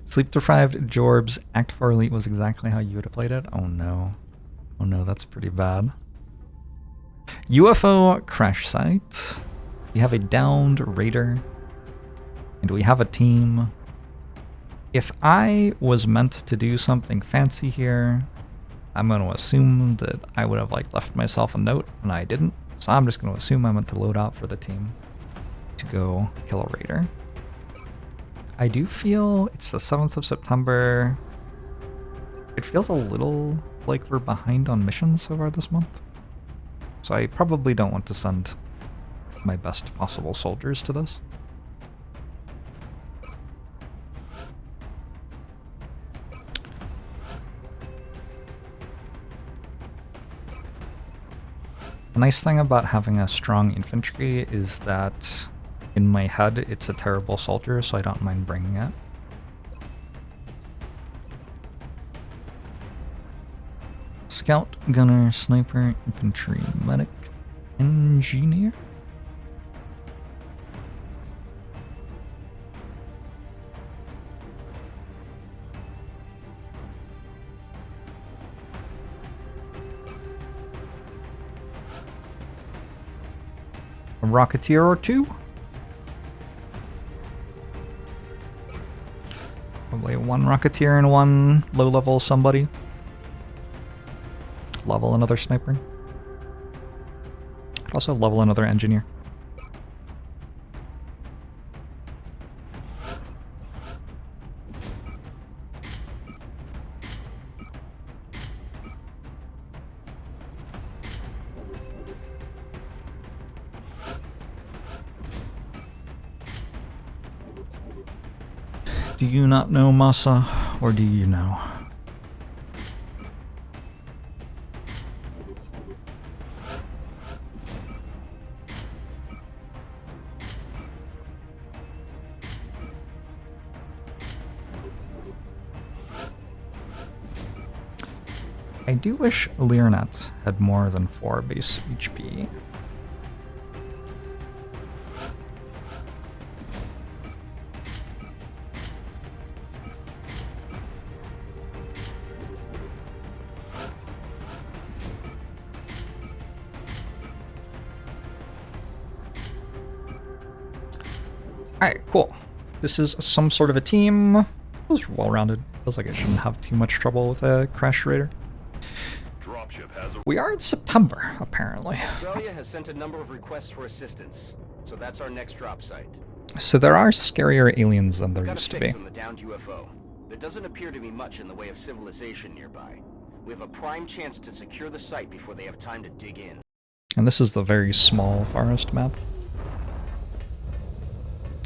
Sleep-deprived Jorbs, Act 4 Elite was exactly how you would have played it? Oh no. Oh no, that's pretty bad. UFO crash site. We have a downed raider. And we have a team. If I was meant to do something fancy here, I'm going to assume that I would have left myself a note, and I didn't. So I'm just going to assume I meant to load out for the team to go kill a raider. I do feel it's the 7th of September. It feels a little like we're behind on missions so far this month. So I probably don't want to send my best possible soldiers to this. The nice thing about having a strong infantry is that in my head it's a terrible soldier, so I don't mind bringing it. Scout, gunner, sniper, infantry, medic, engineer. A rocketeer or two? Probably one rocketeer and one low-level somebody. Level another sniper. Could also level another engineer. Do you not know Masa, or do you know? I do wish Learnet had more than 4 base HP. Alright, cool. This is some sort of a team. Feels well-rounded. Feels like I shouldn't have too much trouble with a crash raider. We are in September, apparently. Australia has sent a number of requests for assistance, so that's our next drop site. So there are scarier aliens than there We've got used a to fix be. on the downed UFO. There doesn't appear to be much in the way of civilization nearby. We have a prime chance to secure the site before they have time to dig in. And this is the very small forest map.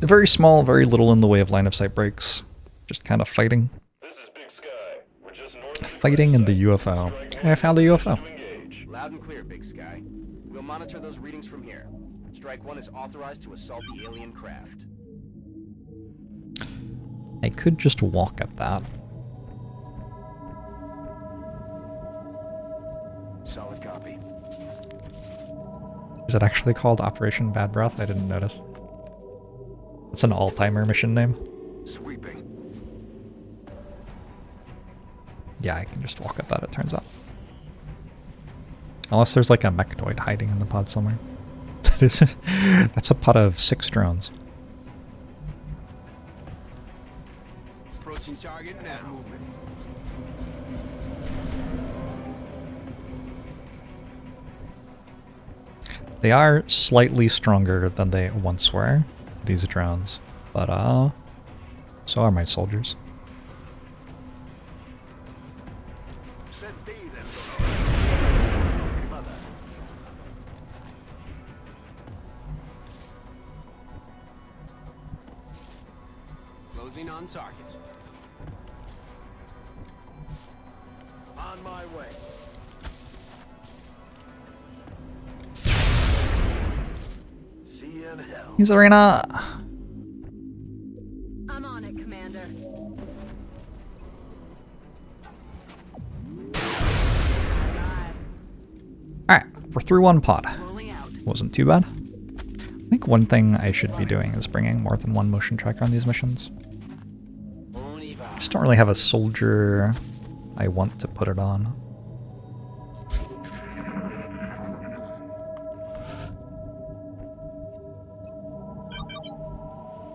Very small, very little in the way of line of sight breaks. Just kind of fighting. This is Big Sky. We're just north of Fighting in the UFO. Hey, I found the UFO. Loud and clear, Big Sky. We'll monitor those readings from here. Strike 1 is authorized to assault the alien craft. I could just walk at that. Solid copy. Is it actually called Operation Bad Breath? I didn't notice. It's an all-timer mission name. Sweeping. Yeah, I can just walk at that, it turns out. Unless there's like a mechanoid hiding in the pod somewhere. That's a pod of 6 drones. Approaching target now. Movement. They are slightly stronger than they once were, these drones. But, so are my soldiers. Closing on target. On my way. See you in hell. He's Arena! I'm on it, Commander. Alright, we're through one pod. Rolling out. Wasn't too bad. I think one thing I should be doing is bringing more than one motion tracker on these missions. Just don't really have a soldier I want to put it on.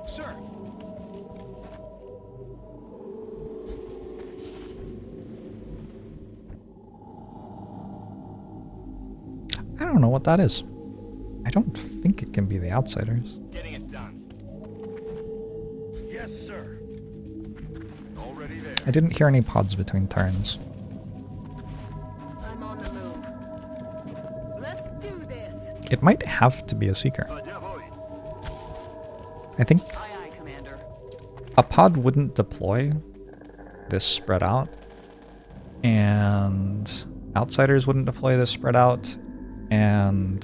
Sir. I don't know what that is. I don't think it can be the Outsiders. Getting it done. Yes, sir. Already there. I didn't hear any pods between turns. I'm on the move. Let's do this. It might have to be a Seeker. Jawohl. I think Aye, aye, Commander. a pod wouldn't deploy this spread out, and Outsiders wouldn't deploy this spread out, and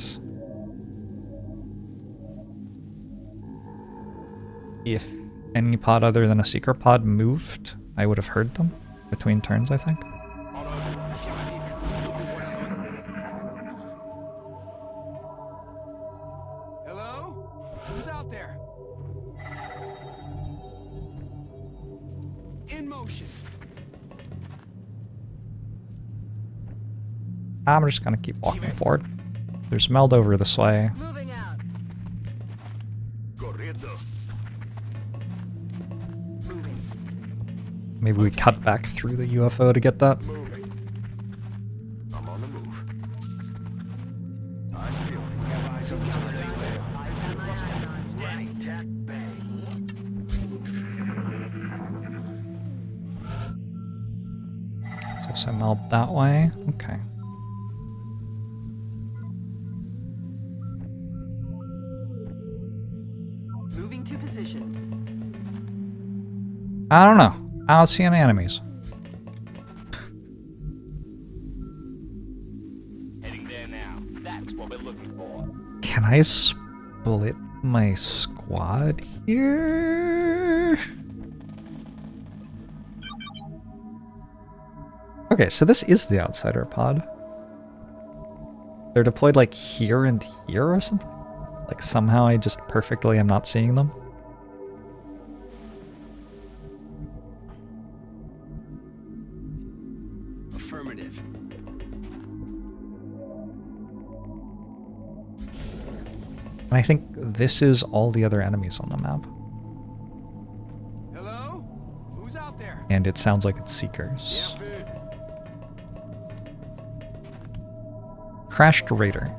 if any pod other than a Seeker pod moved, I would have heard them between turns, I think. Hello? Who's out there? In motion. I'm just gonna keep walking forward. There's Meld over this way. Moving out. Corriendo. Moving. Maybe we cut back through the UFO to get that. Moving. I'm on the move. I feel it. We have eyes on the target. Eyes on my icons. Ready, tack, bang. So Meld that way. Okay. Moving to position. I don't know. I don't see any enemies. Heading there now. That's what we're looking for. Can I split my squad here? Okay, so this is the Outsider pod. They're deployed like here and here or something? Like somehow I just perfectly am not seeing them? Affirmative. And I think this is all the other enemies on the map. Hello? Who's out there? And it sounds like it's Seekers. Crashed Raider.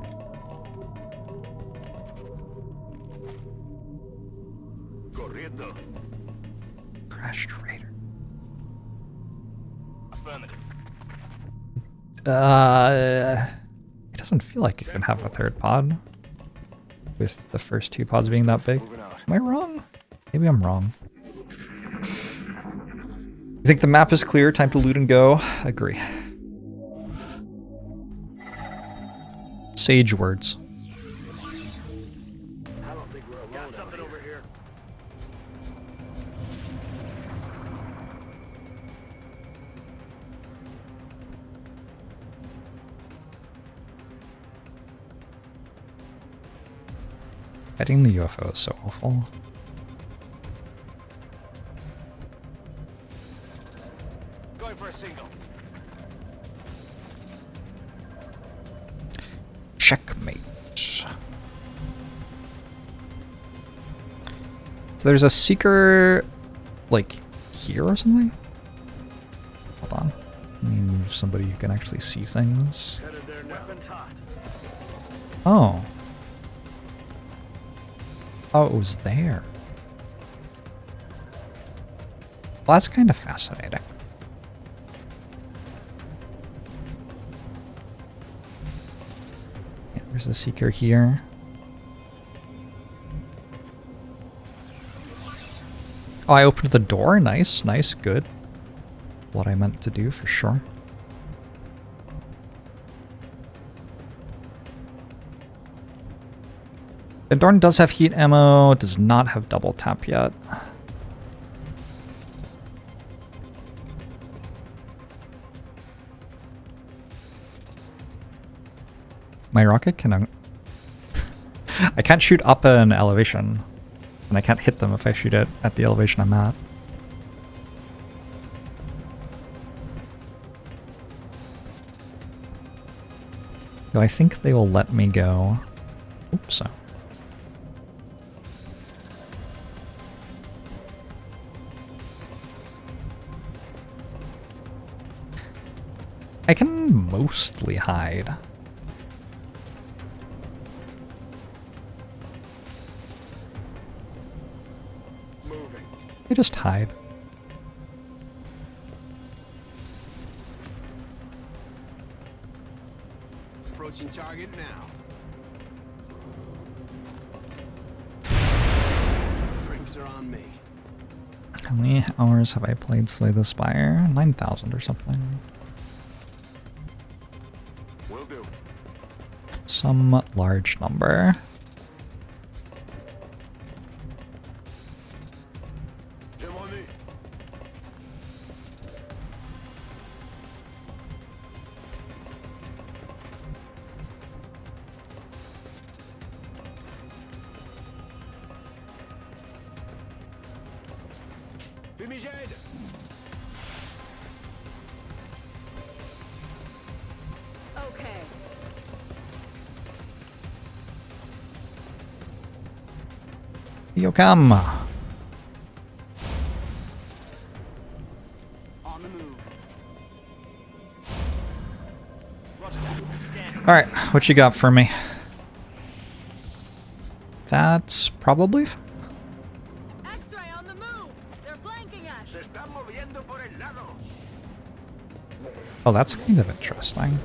Corriendo. Crashed Raider. Affirmative. It doesn't feel like it can have a third pod. With the first two pods being that big. Moving out. Am I wrong? Maybe I'm wrong. You think the map is clear? Time to loot and go? Agree. Sage words. I don't think we're alone. Got something over here. Heading the UFO is so awful. Going for a single. Checkmate. So there's a Seeker, like, here or something? Hold on. Let me move somebody who can actually see things. Headed there now. Weapons hot. Oh. Oh, it was there. Well, that's kind of fascinating. Yeah, there's a Seeker here. Oh, I opened the door. Nice, nice, good. What I meant to do, for sure. Dorn does have heat ammo, does not have double tap yet. My rocket can... I can't shoot up an elevation, and I can't hit them if I shoot it at the elevation I'm at. Do I think they will let me go? Oops. I can mostly hide. Moving. I just hide. Approaching target now. Drinks are on me. How many hours have I played Slay the Spire? 9,000 or something. Will do. Some large number. Demoni. Fumigène. Okay. You come. On the move. Roger that. Scan. All right, what you got for me? That's probably. X-ray on the move. They're flanking us. Se están moviendo por el lado. Oh, that's kind of interesting.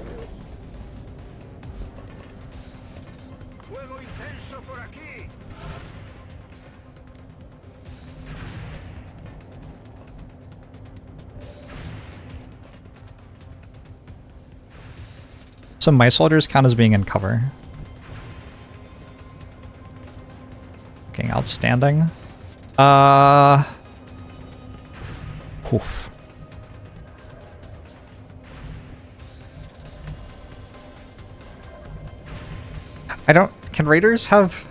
Fuego intenso por aquí. So my soldiers count as being in cover. Okay, outstanding. Oof. I don't. Can raiders have?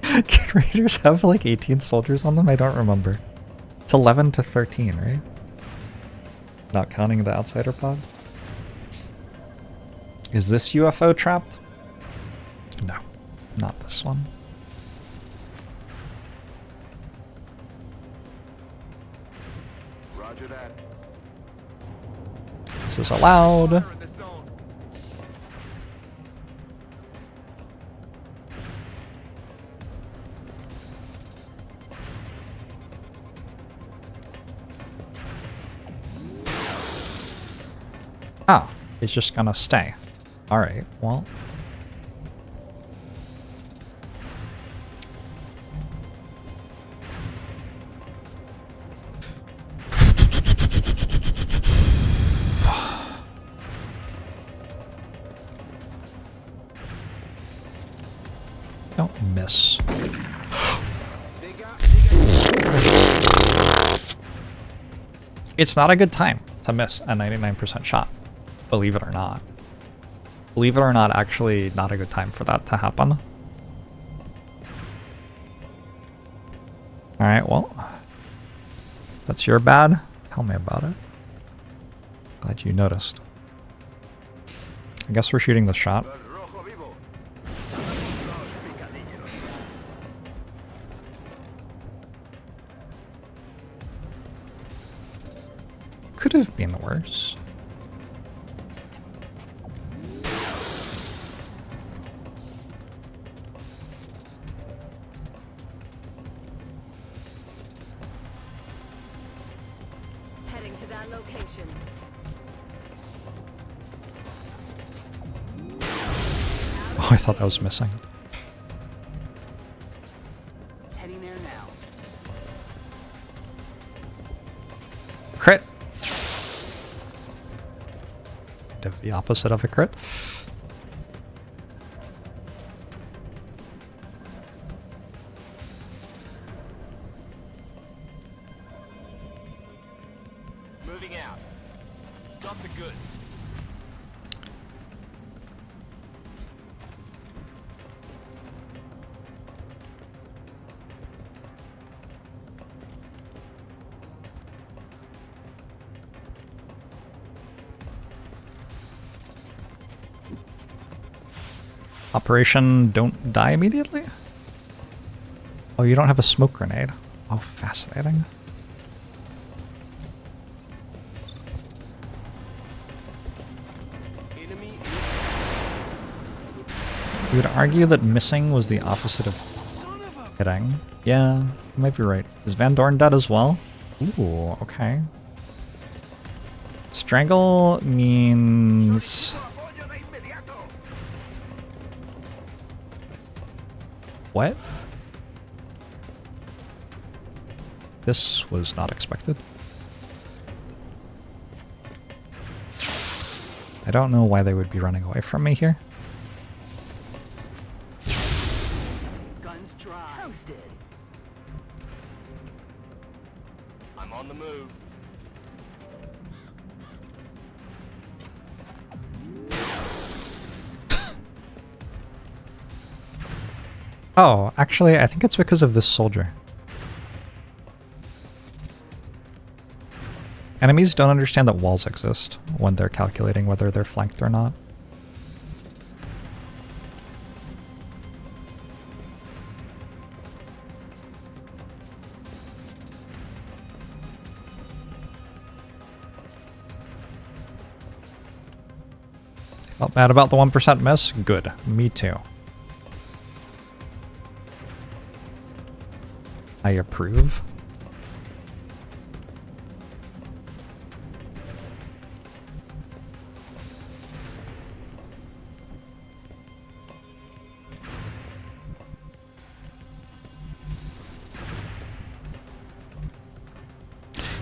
Can raiders have like 18 soldiers on them? I don't remember. It's 11 to 13, right? Not counting the outsider pod. Is this UFO trapped? No, not this one. Roger that. This is allowed. Fire in the zone. Oh, he's just gonna stay. Alright, well. Don't miss. It's not a good time to miss a 99% shot, believe it or not. Believe it or not, actually not a good time for that to happen. Alright, well. That's your bad. Tell me about it. Glad you noticed. I guess we're shooting the shot. El rojo vivo. Los picadillos. Could have been worse. Heading to that location. Oh, I thought that was missing. Heading there now. Crit. The opposite of a crit. Moving out. Got the goods. Operation Don't Die Immediately? Oh, you don't have a smoke grenade. Oh, fascinating. Enemy You would argue that missing was the opposite of son of a... hitting. Yeah, you might be right. Is Van Dorn dead as well? Ooh, okay. Strangle means... What? This was not expected. I don't know why they would be running away from me here. Guns dry. Toasted. I'm on the move. Oh, actually, I think it's because of this soldier. Enemies don't understand that walls exist when they're calculating whether they're flanked or not. Felt bad about the 1% miss? Good. Me too. I approve.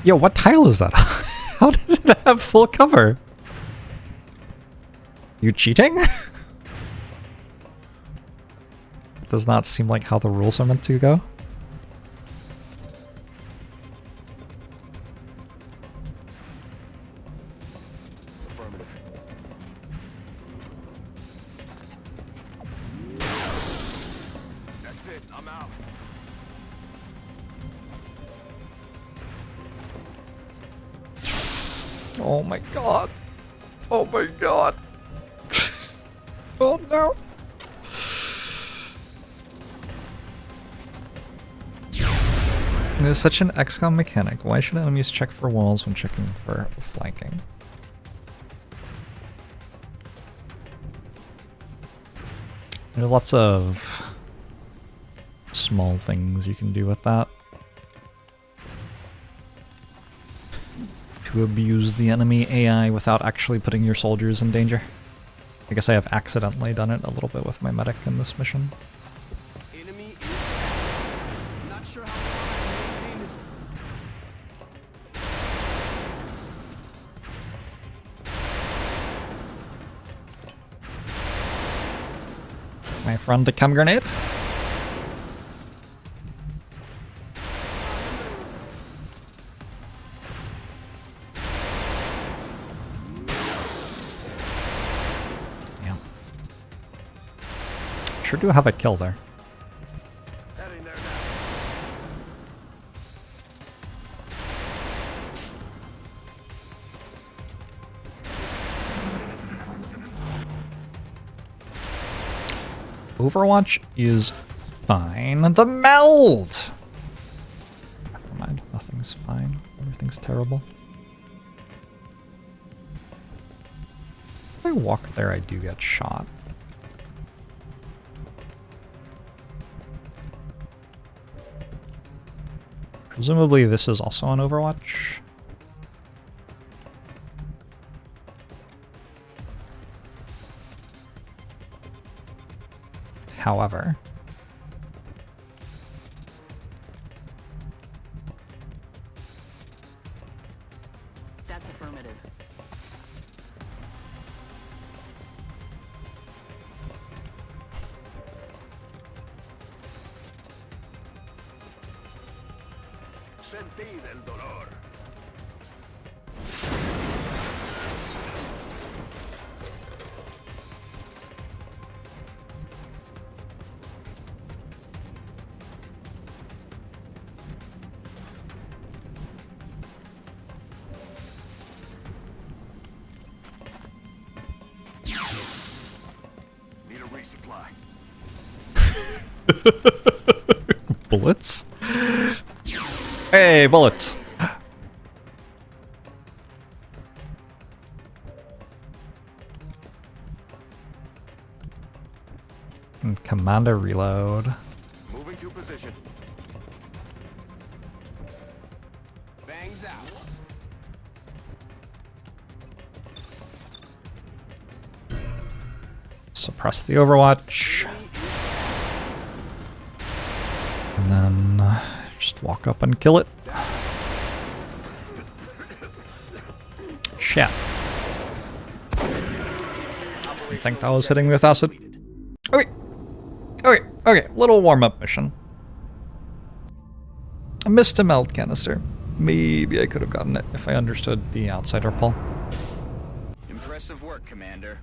Yo, what tile is that? How does it have full cover? You cheating? Does not seem like how the rules are meant to go. Affirmative. That's it. I'm out. Oh my god. Oh my god. Oh no. It is such an XCOM mechanic. Why should enemies check for walls when checking for flanking? There's lots of small things you can do with that to abuse the enemy AI without actually putting your soldiers in danger. I guess I have accidentally done it a little bit with my medic in this mission. Enemy is back. Not sure how long I can maintain this. My friend, a chem grenade. Yeah. Sure do have a kill there. Heading there now. Overwatch is fine. The meld! Never mind. Nothing's fine. Everything's terrible. If I walk there, I do get shot. Presumably this is also on Overwatch. However, That's affirmative. Sentid el dolor. Need a resupply. Bullets? Hey, bullets! And Commander reload. Moving to position. Bangs out. Suppress the Overwatch. And then just walk up and kill it. Shit. I think that was hitting me with acid. Okay. Okay, okay. Little warm-up mission. I missed a meld canister. Maybe I could have gotten it if I understood the outsider pull. Impressive work, Commander.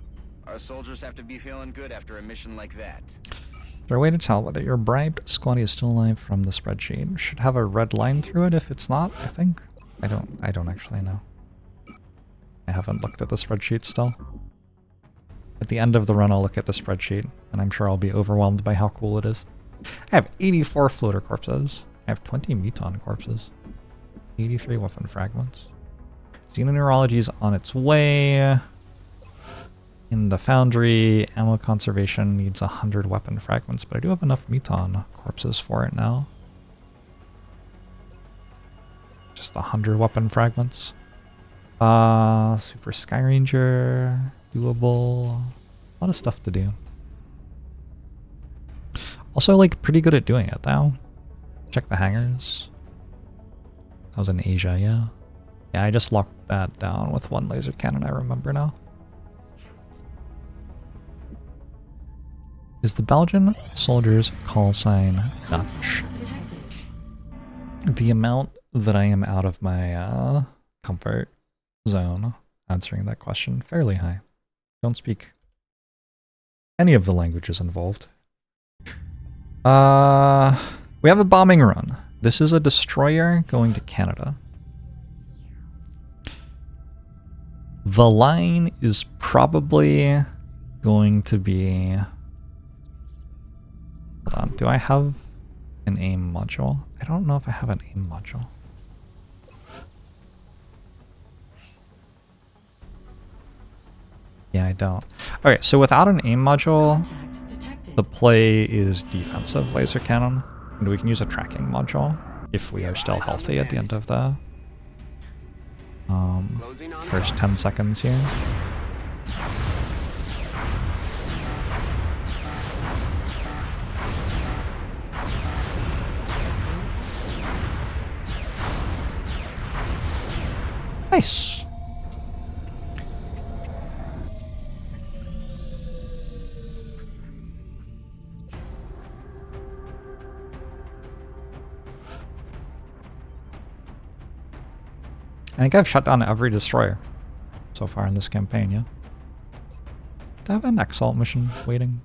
Our soldiers have to be feeling good after a mission like that. Is there a way to tell whether your bribed squatty is still alive from the spreadsheet? Should have a red line through it if it's not, I think. I don't actually know. I haven't looked at the spreadsheet still. At the end of the run I'll look at the spreadsheet, and I'm sure I'll be overwhelmed by how cool it is. I have 84 floater corpses. I have 20 muton corpses. 83 weapon fragments. Xenoneurology is on its way. In the foundry, ammo conservation needs 100 weapon fragments, but I do have enough muton corpses for it now. Just 100 weapon fragments. Super Sky Ranger, doable. A lot of stuff to do. Also, like, pretty good at doing it, though. Check the hangars. That was in Asia, yeah. Yeah, I just locked that down with one laser cannon, I remember now. Is the Belgian soldier's call sign Dutch? The amount that I am out of my comfort zone answering that question, fairly high. Don't speak any of the languages involved. We have a bombing run. This is a destroyer going to Canada. The line is probably going to be... Hold on, do I have an aim module? I don't know if I have an aim module. Yeah, I don't. Okay, so without an aim module, the play is defensive laser cannon, and we can use a tracking module if we are still healthy at the end of the first 10 seconds here. Nice. I think I've shut down every destroyer so far in this campaign, yeah? Do I have an Exalt mission waiting?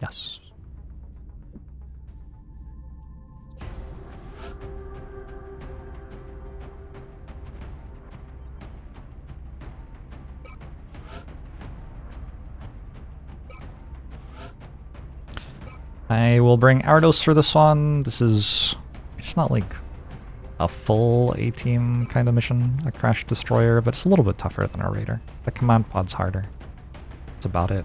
Yes. I will bring Arados for this one. This is... It's not like a full A-team kind of mission, a crash destroyer, but it's a little bit tougher than a raider. The command pod's harder. That's about it.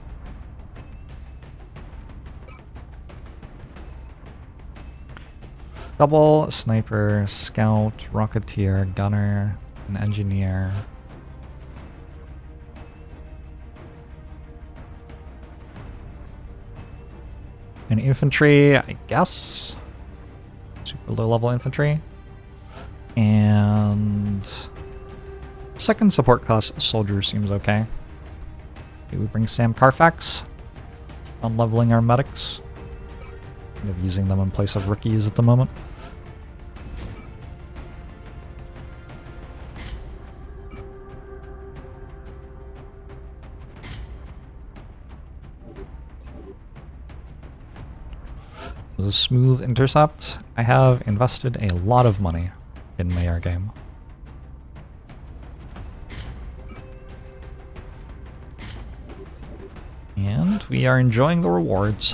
Double, sniper, scout, rocketeer, gunner, an engineer. And infantry, I guess. Super low level infantry. And second support class soldier seems okay. Okay, we bring Sam Carfax on leveling our medics. Kind of using them in place of rookies at the moment. It was a smooth intercept. I have invested a lot of money in my air game. And we are enjoying the rewards.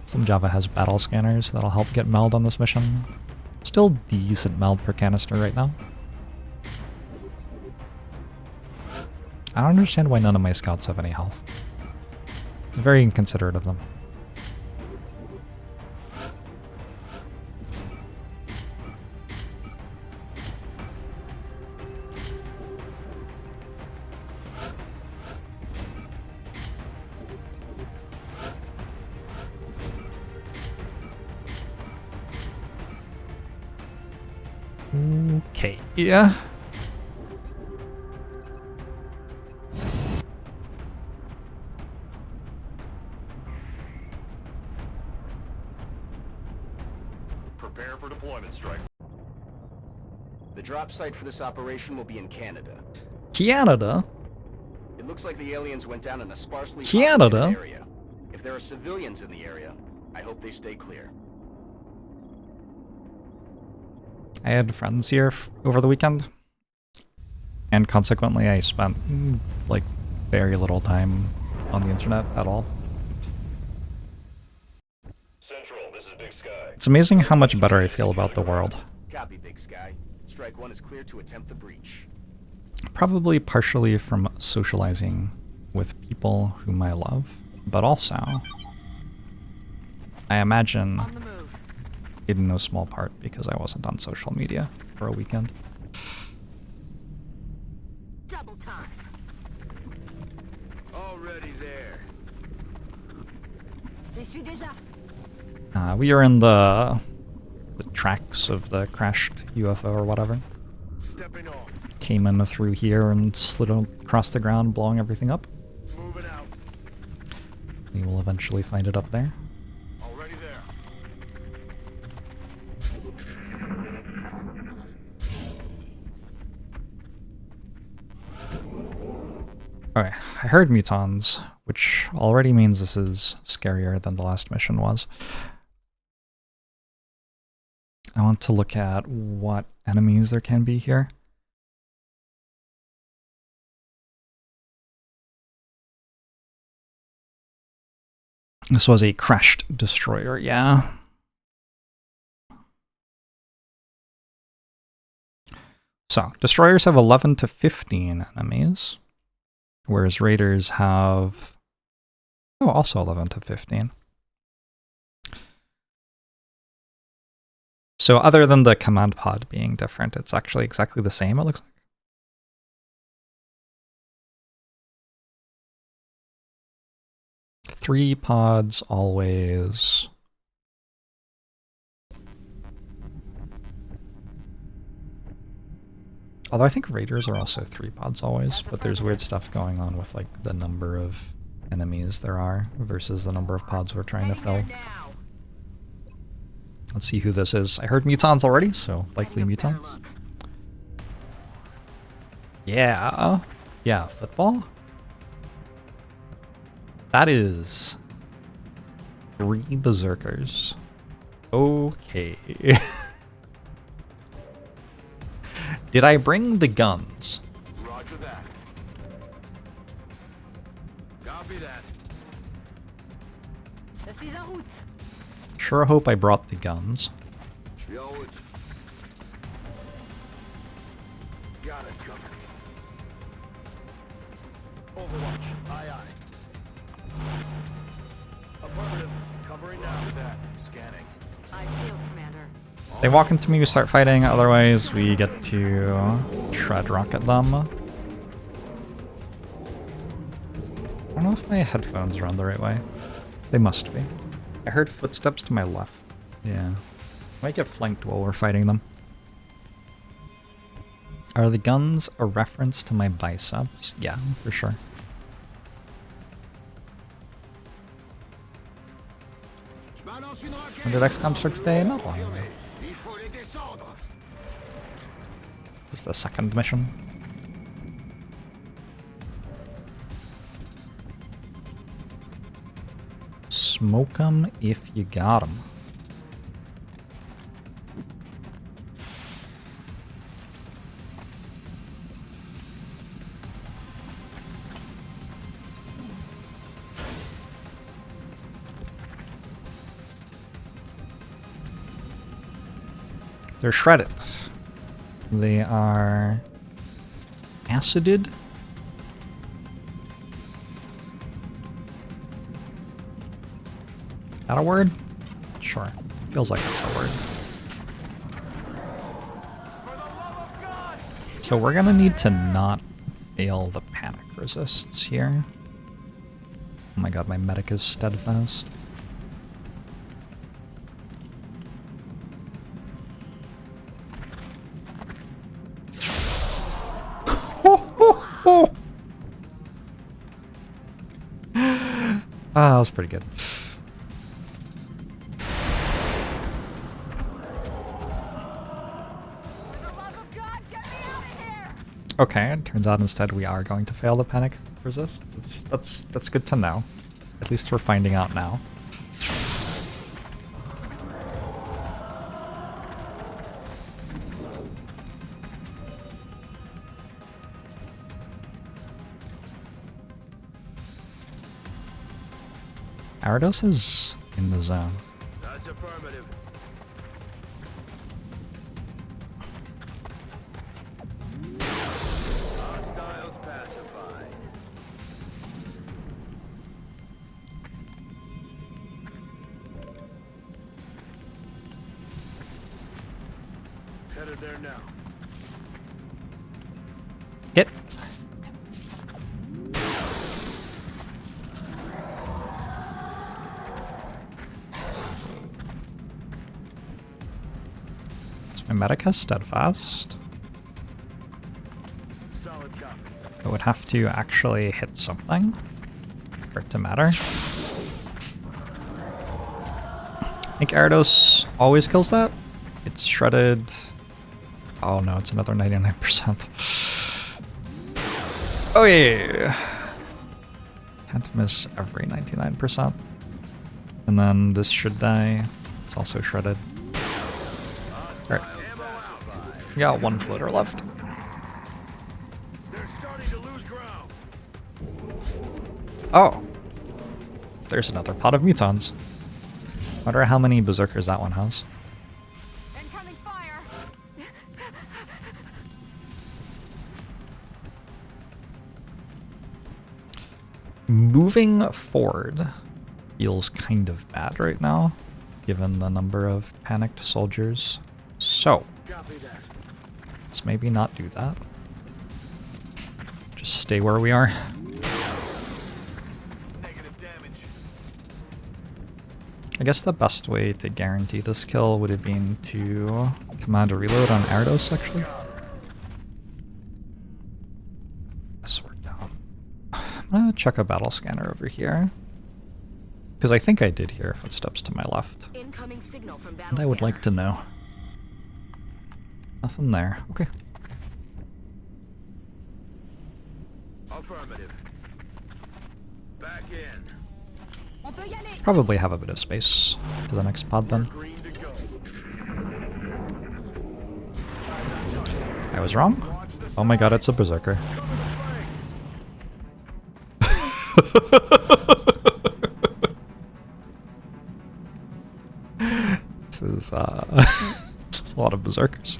Some Java has battle scanners that'll help get meld on this mission. Still decent meld per canister right now. I don't understand why none of my scouts have any health. It's very inconsiderate of them. Okay, yeah. Prepare for deployment, Strike. The drop site for this operation will be in Canada. Canada? It looks like the aliens went down in a sparsely Canada? populated area. If there are civilians in the area, I hope they stay clear. I had friends here over the weekend, and consequently I spent, like, very little time on the internet at all. Central, this is Big Sky. It's amazing how much better I feel about the world. Copy, Big Sky. Strike 1 is clear to attempt the breach. Probably partially from socializing with people whom I love, but also, I imagine, On the move. in no small part because I wasn't on social media for a weekend. Double time. Already there. Je suis déjà. We are in the tracks of the crashed UFO or whatever. Stepping off. Came in through here and slid across the ground, blowing everything up. Moving out. We will eventually find it up there. Already there. Alright, I heard mutons, which already means this is scarier than the last mission was. I want to look at what enemies there can be here. This was a crashed destroyer, yeah. So, destroyers have 11 to 15 enemies, whereas raiders have, also 11 to 15. So other than the command pod being different, it's actually exactly the same, it looks like. Three pods always. Although I think raiders are also 3 pods always, but there's weird stuff going on with like the number of enemies there are versus the number of pods we're trying to fill. Let's see who this is. I heard mutons already, so likely mutons. Yeah. Yeah, football? That is 3 berserkers. Okay. Did I bring the guns? Roger that. Copy that. Je suis en route. Sure hope I brought the guns. Forward. Got it covered. Overwatch. Aye, aye. Affirmative. Covering now with that. Scanning. I field commander. They walk into me, we start fighting, otherwise we get to shred rocket them. I don't know if my headphones are on the right way. They must be. I heard footsteps to my left. Yeah. Might get flanked while we're fighting them. Are the guns a reference to my biceps? Yeah, for sure. When did XCOM start today? Not long ago. This is the second mission. Smoke 'em if you got 'em. They're shredded. They are acided. Is that a word? Sure. Feels like it's a word. So we're gonna need to not fail the panic resists here. Oh my god, my medic is steadfast. Ah, that was pretty good. Okay, it turns out instead we are going to fail the panic resist. That's good to know. At least we're finding out now. Arados is in the zone. That's affirmative. Hostiles pacified. Headed there now. Hit. So my medic has steadfast. Solid copy. I would have to actually hit something for it to matter. I think Arados always kills that. It's shredded. Oh no, it's another 99%. Oh yeah. Can't miss every 99%. And then this should die. It's also shredded. Alright. We got one floater left. They're starting to lose ground. Oh! There's another pot of mutons. Wonder how many berserkers that one has. Incoming fire. Moving forward feels kind of bad right now, given the number of panicked soldiers. So, Copy that. let's maybe not do that. Just stay where we are. Negative damage. I guess the best way to guarantee this kill would have been to command a reload on Arados, actually. This worked out. I'm gonna check a battle scanner over here. Because I think I did hear footsteps to my left. Incoming signal from battle And I would scanner. like to know. Nothing there. Okay. Affirmative. Back in. On peut y aller. Probably have a bit of space to the next pod then. Green to go. I was wrong? Oh my god, it's a berserker. This is this is a lot of berserkers.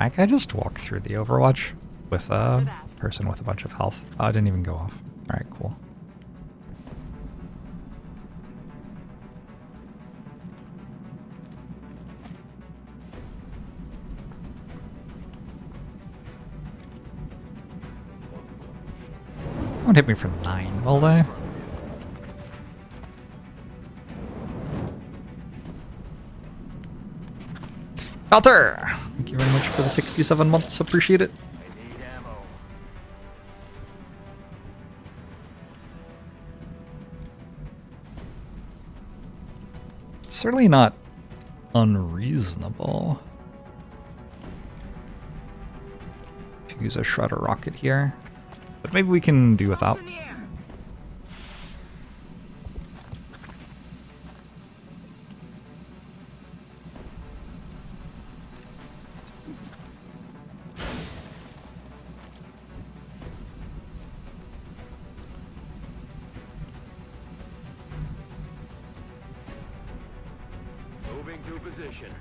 I can just walk through the Overwatch with a person with a bunch of health. Oh, I didn't even go off. Alright, cool. Won't hit me for 9, will they? Walter! Thank you very much for the 67 months. Appreciate it. I need ammo. Certainly not unreasonable to use a shredder rocket here, but maybe we can do without. In the air. Moving to position.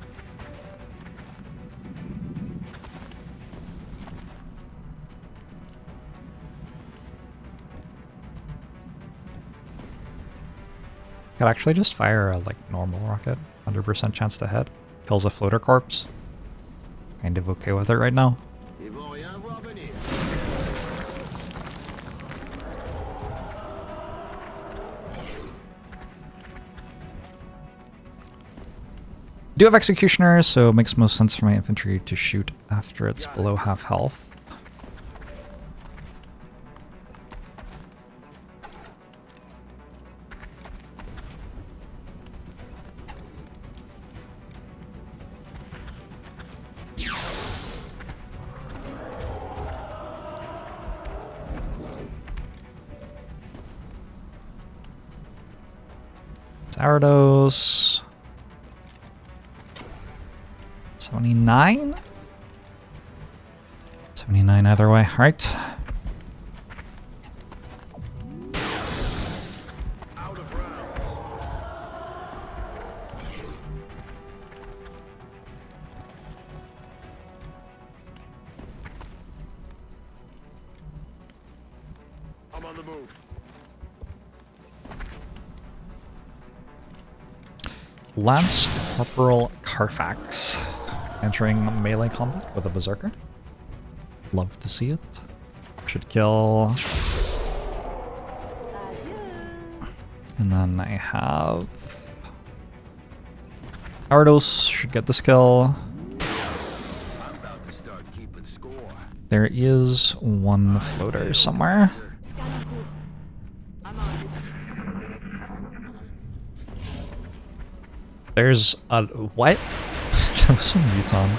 Could actually just fire a like normal rocket, 100% chance to hit. Kills a floater corpse. Kind of okay with it right now. Ils vont rien voir venir. Do have Executioner, so it makes most sense for my infantry to shoot after it's below half health. Gyarados. 79? 79 either way. Alright. Out of rounds. I'm on the move. Lance Corporal Carfax entering melee combat with a Berserker. Love to see it. Should kill. And then I have Gyarados should get this kill. I'm about to start keeping score. There is one floater somewhere. I'm on it. There's a what? There was some Muton.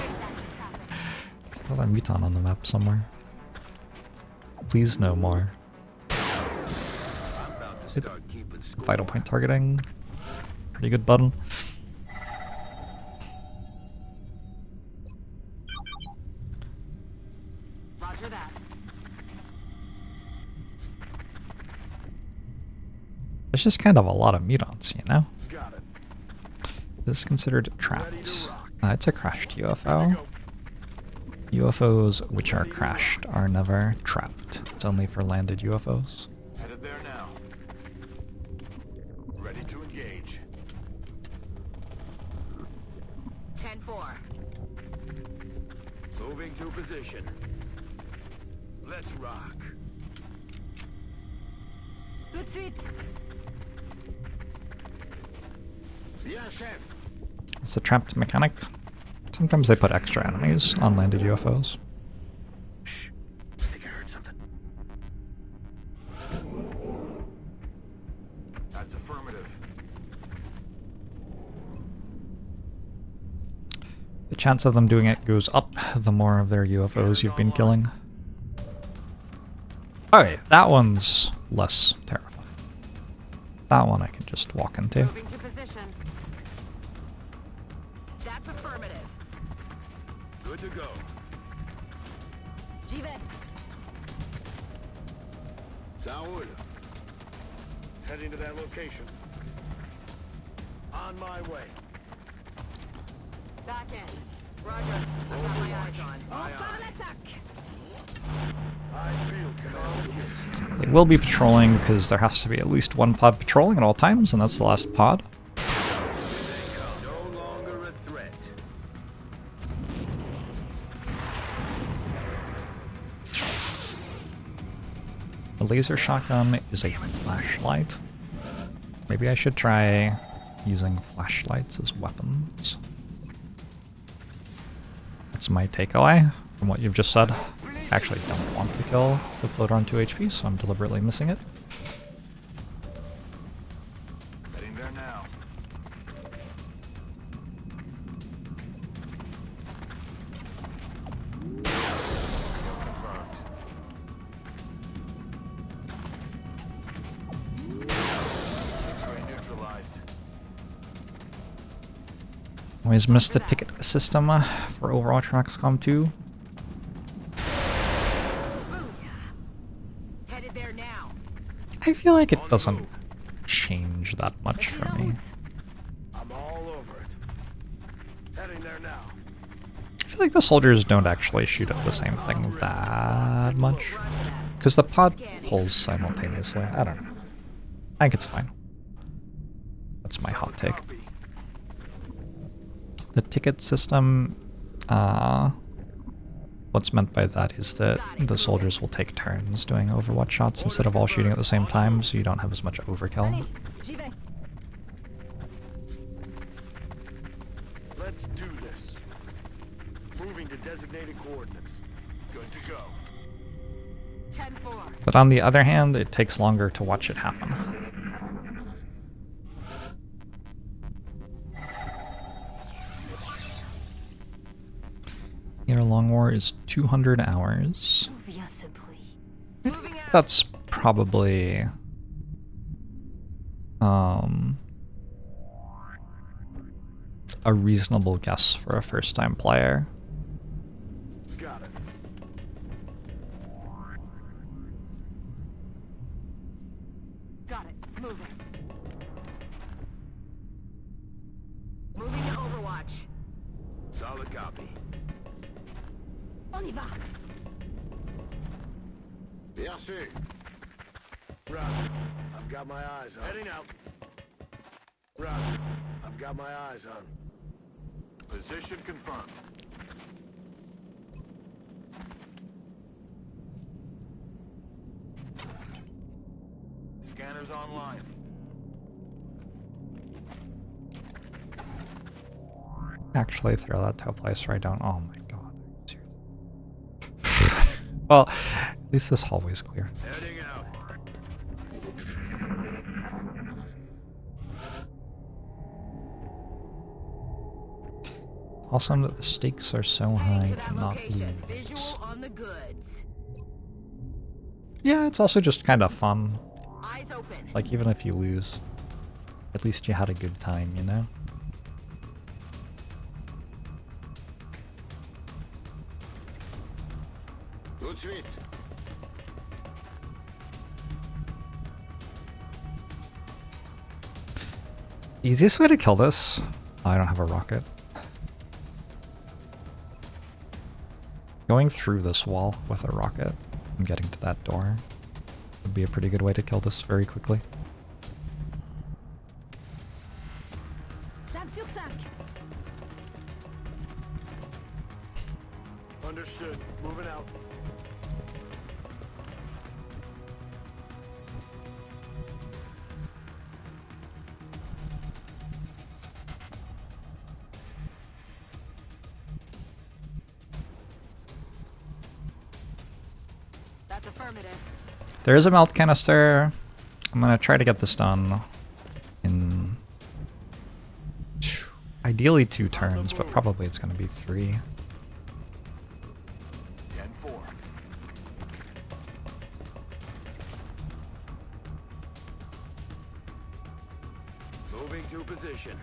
I saw that Muton on the map somewhere. Please no more. I'm about to start keeping score. Vital point targeting. Pretty good button. Roger that. There's just kind of a lot of Mutons, you know? Got it. This is considered Ready trapped. to rock. It's a crashed UFO. UFOs which are crashed are never trapped. It's only for landed UFOs. Headed there now. Ready to engage. 10-4. Moving to position. Let's rock. Tout de suite. Bien, chef. It's a trapped mechanic. Sometimes they put extra enemies on landed UFOs. Shh. I think I heard something. That's affirmative. The chance of them doing it goes up the more of their UFOs you've been killing. Alright, that one's less terrifying. That one I can just walk into. Moving to position. That's affirmative. Good to go. J'y vais. Ça roule. Heading to that location. On my way. Back end. Roger. I've got my eyes on. Aye, Pas aye. l'attaque. I feel command. They will be patrolling because there has to be at least one pod patrolling at all times, and that's the last pod. No longer a threat. The laser shotgun is a flashlight. Maybe I should try using flashlights as weapons. That's my takeaway from what you've just said. I actually don't want to kill the floater on 2 HP, so I'm deliberately missing it. Heading there now. Always miss the ticket system for Overwatch or XCOM 2. Headed there now. I feel like it doesn't change that much for me. I'm all over it. Heading there now. I feel like the soldiers don't actually shoot at the same thing that much. Because the pod pulls simultaneously. I don't know. I think it's fine. That's my hot take. The ticket system, what's meant by that is that the soldiers will take turns doing Overwatch shots instead of all shooting at the same time, so you don't have as much overkill. Let's do this. Moving to designated coordinates. Good to go. 10-4. But on the other hand, it takes longer to watch it happen. Your long war is 200 hours. I think that's probably a reasonable guess for a first-time player. Got it. Got it. Moving. Moving to Overwatch. Solid copy. On y va. Merci. Roger. I've got my eyes on. Heading out. Roger. I've got my eyes on. Position confirmed. Scanners online. Actually throw that to a place where I don't. Oh my god. Well, at least this hallway's clear. Heading out. Awesome that the stakes are so high Heading to to that not location. lose. Visual on the goods. Yeah, it's also just kind of fun. Eyes open. Like, even if you lose, at least you had a good time, you know? Tout de suite. Easiest way to kill this? Oh, I don't have a rocket. Going through this wall with a rocket and getting to that door would be a pretty good way to kill this very quickly. 5 sur 5. Understood. Moving out. That's affirmative. There is a melt canister. I'm gonna try to get this done in ideally 2 turns, but probably it's gonna be 3. 10-4. Moving to position.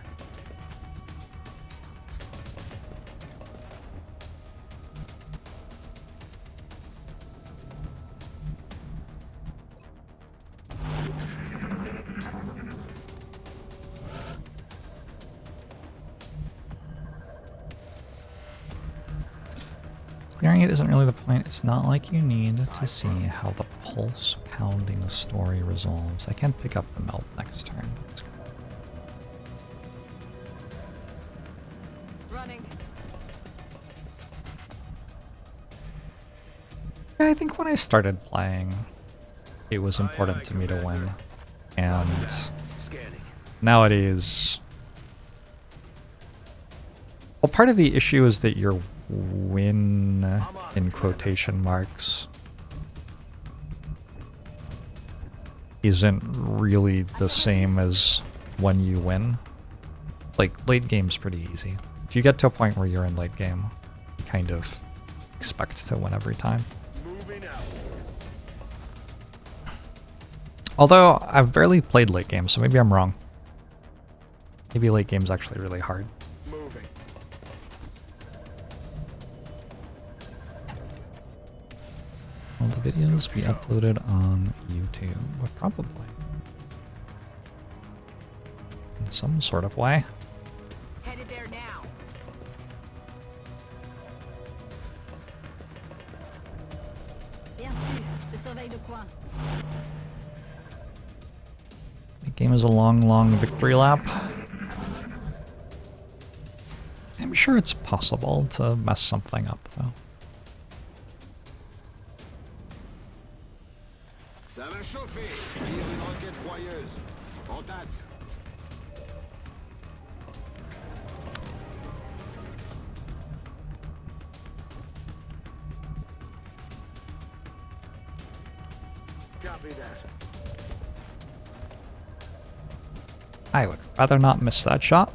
Clearing it isn't really the point. It's not like you need to see how the pulse pounding story resolves. I can pick up the melt next turn. That's good. Running. Yeah, I think when I started playing, it was important to me to win. And Scanning. nowadays, well, part of the issue is that your win, in quotation marks, isn't really the same as when you win. Like, late game's pretty easy. If you get to a point where you're in late game, you kind of expect to win every time. Moving out. Although, I've barely played late game, so maybe I'm wrong. Maybe late game's actually really hard. Moving. Will the videos be uploaded on YouTube? Well, probably. In some sort of way. Headed there now. Bien sûr, je surveille le coin. The game is a long, long victory lap. I'm sure it's possible to mess something up, though. Ça va chauffer. Tire une roquette broyeuse. Contact. Copy that. I would rather not miss that shot.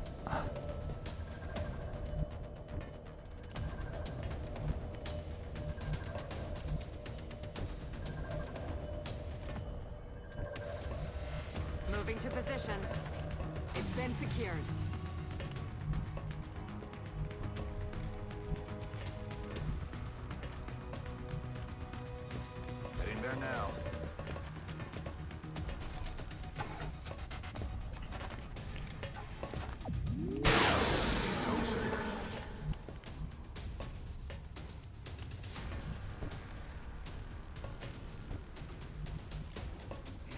Moving to position. It's been secured. Heading there now.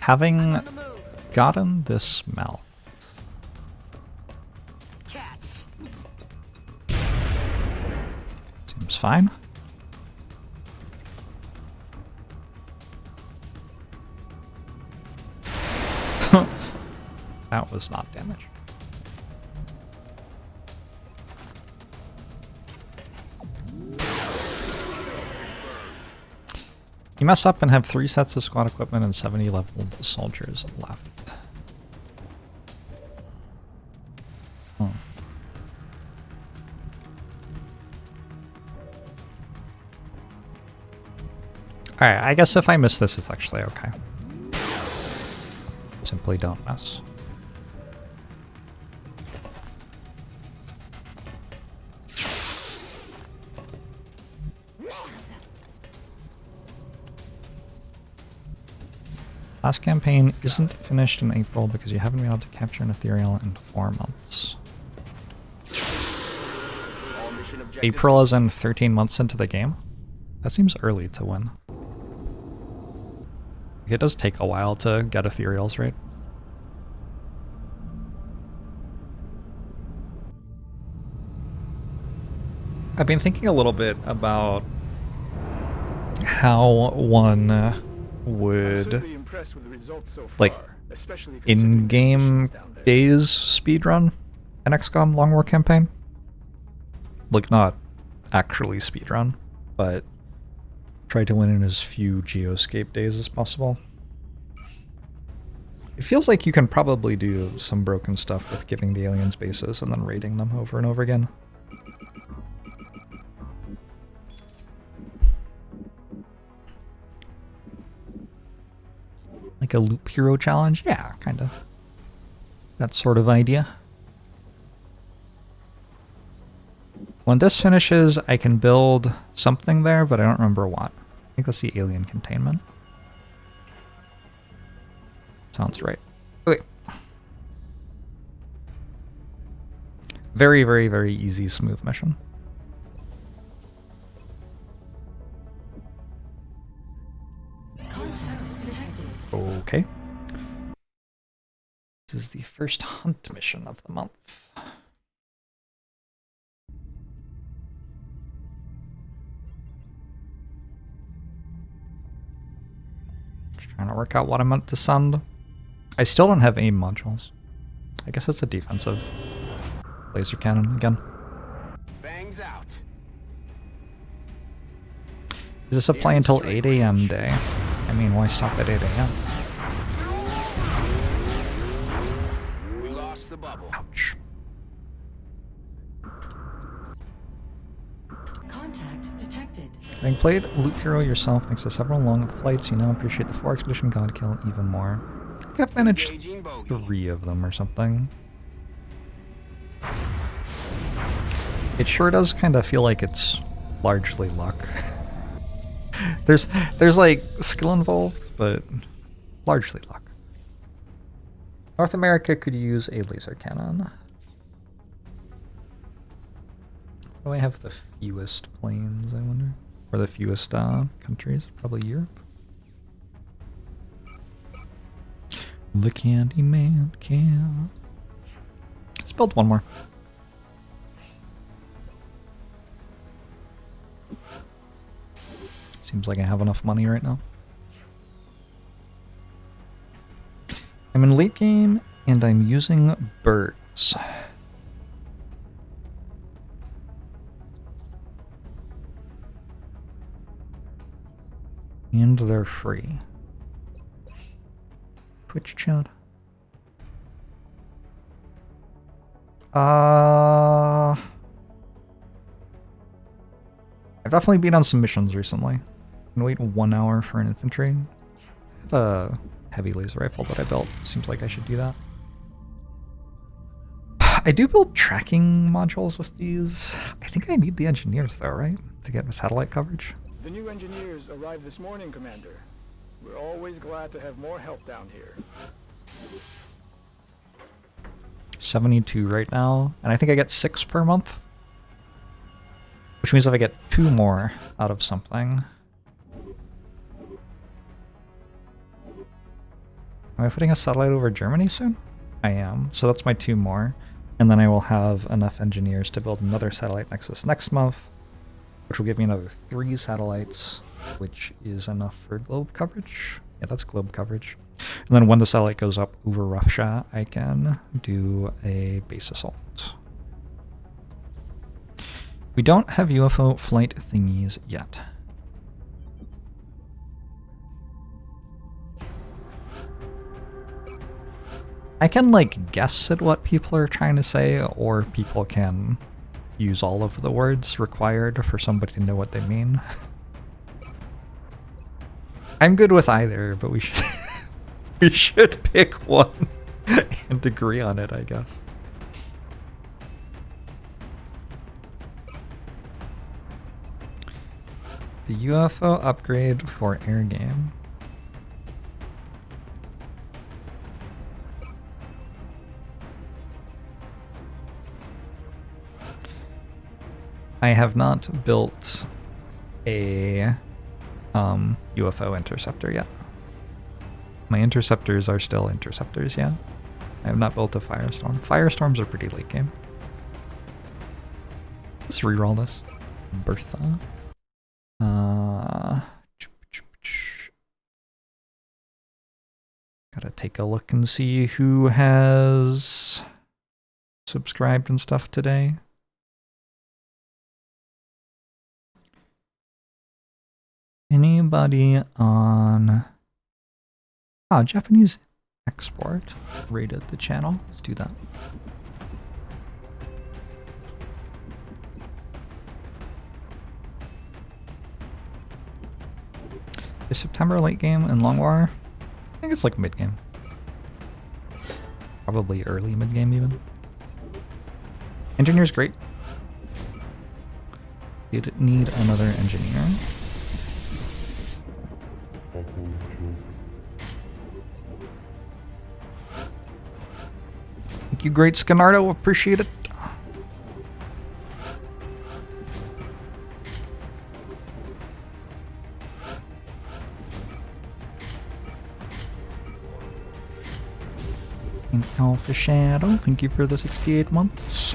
Having On the move. gotten this mount, Catch. seems fine. That was not damage. You mess up and have 3 sets of squad equipment and 70 leveled soldiers left. Hmm. Alright, I guess if I miss this, it's actually okay. Simply don't miss. Last campaign isn't finished in April because you haven't been able to capture an ethereal in 4 months. All mission objectives. April is in 13 months into the game? That seems early to win. It does take a while to get ethereals, right? I've been thinking a little bit about how one would, Certainly impressed with the results so far, like, especially considering the in-game conditions down there. days speedrun an XCOM Long War campaign. Like, not actually speedrun, but try to win in as few Geoscape days as possible. It feels like you can probably do some broken stuff with giving the aliens bases and then raiding them over and over again. Like a loop hero challenge? Yeah, kind of. That sort of idea. When this finishes, I can build something there, but I don't remember what. I think that's the alien containment. Sounds right. Okay. Very, very, very easy, smooth mission. Contact detected. Okay. This is the first hunt mission of the month. Just trying to work out what I meant to send. I still don't have aim modules. I guess it's a defensive laser cannon again. Bangs out. Is this a play until 8 AM day? I mean, why stop at 8 AM? We lost the bubble. Ouch. Contact detected. Having played Loot Hero yourself thanks to several long flights, you now appreciate the 4 Expedition God Kill even more. I think I've managed Engaging bogey. 3 of them or something. It sure does kind of feel like it's largely luck. there's like skill involved, but largely luck. North America could use a laser cannon. Do I have the fewest planes, I wonder? Or the fewest countries? Probably Europe. The Candyman can. Let's build one more. Seems like I have enough money right now. I'm in late game and I'm using birds. And they're free. Twitch chat. I've definitely been on some missions recently. I'm gonna wait 1 hour for an infantry. I have a heavy laser rifle that I built. Seems like I should do that. I do build tracking modules with these. I think I need the engineers though, right? To get satellite coverage. The new engineers arrived this morning, Commander. We're always glad to have more help down here. 72 right now, and I think I get 6 per month. Which means if I get 2 more out of something. Am I putting a satellite over Germany soon? I am, so that's my 2 more. And then I will have enough engineers to build another satellite nexus next month, which will give me another 3 satellites, which is enough for globe coverage. Yeah, that's globe coverage. And then when the satellite goes up over Russia, I can do a base assault. We don't have UFO flight thingies yet. I can like guess at what people are trying to say, or people can use all of the words required for somebody to know what they mean. I'm good with either, but we should we should pick one and agree on it, I guess. The UFO upgrade for air game. I have not built a UFO interceptor yet. My interceptors are still interceptors, yeah. I have not built a firestorm. Firestorms are pretty late game. Let's reroll this. Bertha. Gotta take a look and see who has subscribed and stuff today. Anybody on Japanese export rated the channel? Let's do that. Is September late game in Long War? I think it's like mid game. Probably early mid game even. Engineer's great. You'd need another engineer. Thank you, great Scanardo. Appreciate it. And Alpha Shadow, thank you for the 68 months.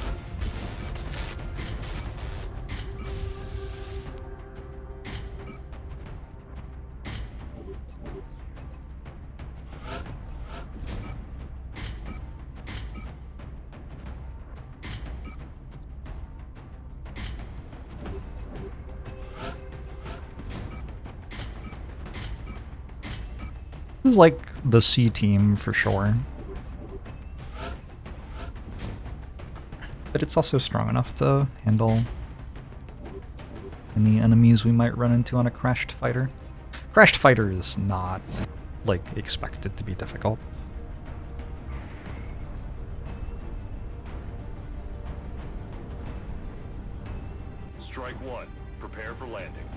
This is like the C team for sure. But it's also strong enough to handle any enemies we might run into on a crashed fighter. Crashed fighter is not, like, expected to be difficult. Strike one. Prepare for landing.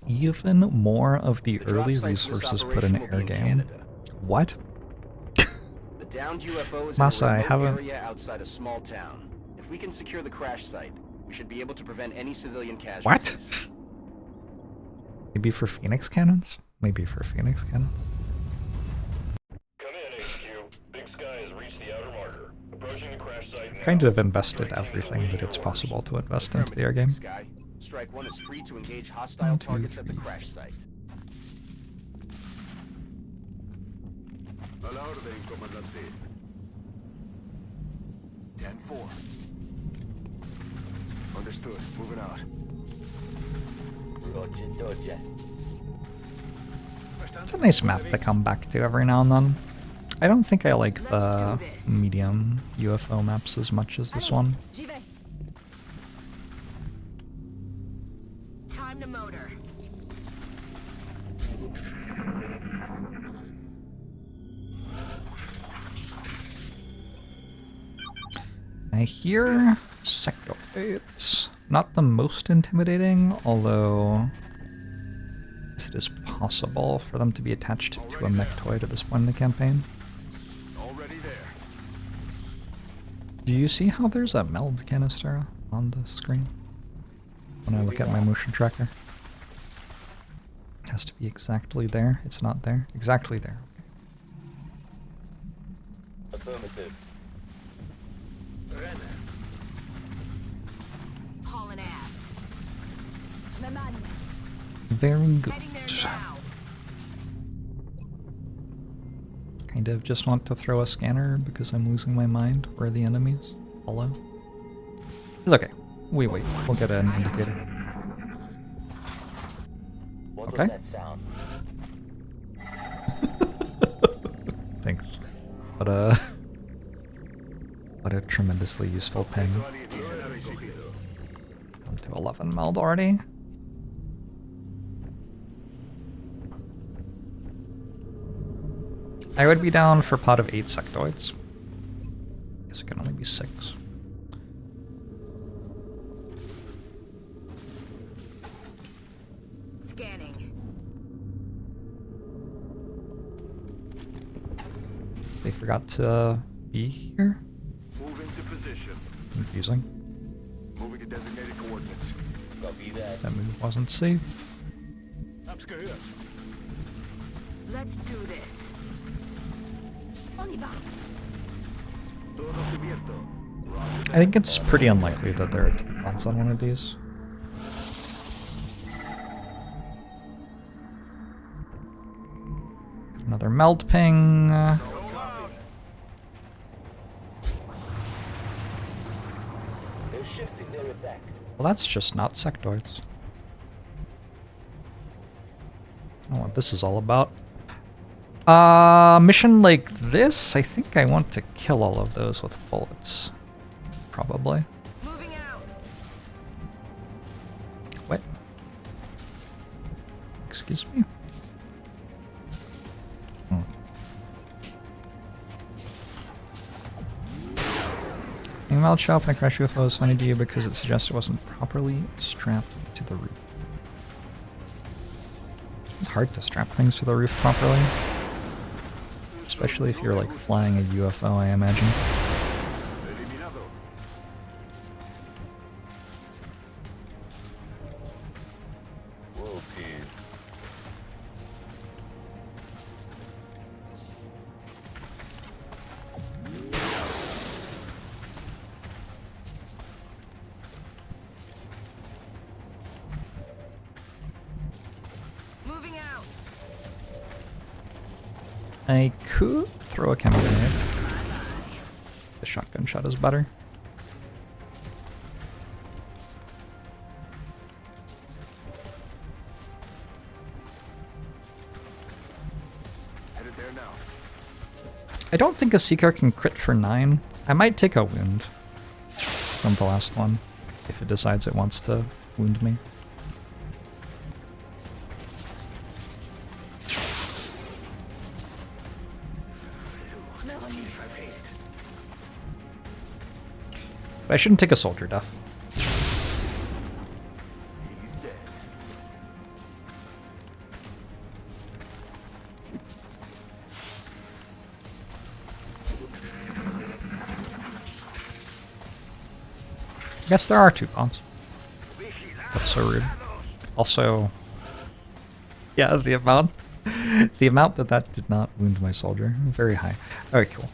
even more of the The drop early site for this resources put in operation will air be in game? Canada. What? The downed UFO is Masa, in I a remote haven't- area outside a small town. If we can secure the crash site, we should be able to prevent any civilian casualties. What? Maybe for Phoenix cannons? Maybe for Phoenix cannons? Come in, HQ. Big Sky has reached the outer marker. Approaching the crash site now. Kind of invested everything that it's possible to invest into the air game. Sky. Strike 1 is free to engage hostile 1, 2, targets at the 3. crash site. A la orden, comandante. 10-4. Understood. Moving out. It's a nice map to come back to every now and then. I don't think I like the medium UFO maps as much as this one. J'y vais. Time to motor. I hear sectoids. Not the most intimidating, although it is possible for them to be attached to a mechtoid at this point in the campaign. Already there. Do you see how there's a meld canister on the screen when I look at my motion tracker? It has to be exactly there. It's not there. Exactly there. Affirmative. Hauling ass. Je me manie. Very good. Heading there now. Kind of just want to throw a scanner because I'm losing my mind. Where are the enemies? Hello? It's okay. We wait. We'll get an indicator. What Okay. was that sound? Thanks. What a tremendously useful ping. Down to 11 meld already. I would be down for a pot of 8 sectoids. Guess it can only be 6. Scanning. They forgot to be here? Moving to position. Confusing. Moving to designated coordinates. Copy that. That move wasn't safe. Absgehört. Let's do this. On y va. Todo cubierto. Roger I think it's pretty unlikely that there are 2 bots on one of these. Another meld ping. They're shifting their attack. Well, that's just not sectoids. I don't know what this is all about. Mission like this, I think I want to kill all of those with bullets. Probably. Moving out. What? Excuse me? Hmm. Being mild shell and a crash UFO is funny to you because it suggests it wasn't properly strapped to the roof. It's hard to strap things to the roof properly. Especially if you're like flying a UFO, I imagine. eliminado. Whoa, kid. Moving out. I could throw a chemical grenade. The shotgun shot is better. Headed there now. I don't think a Seeker can crit for 9. I might take a wound from the last one if it decides it wants to wound me. Me renie. But I shouldn't take a soldier death. He's dead. I guess there are 2 pods. That's so rude. Also, yeah, the amount that did not wound my soldier, very high. Alright, cool.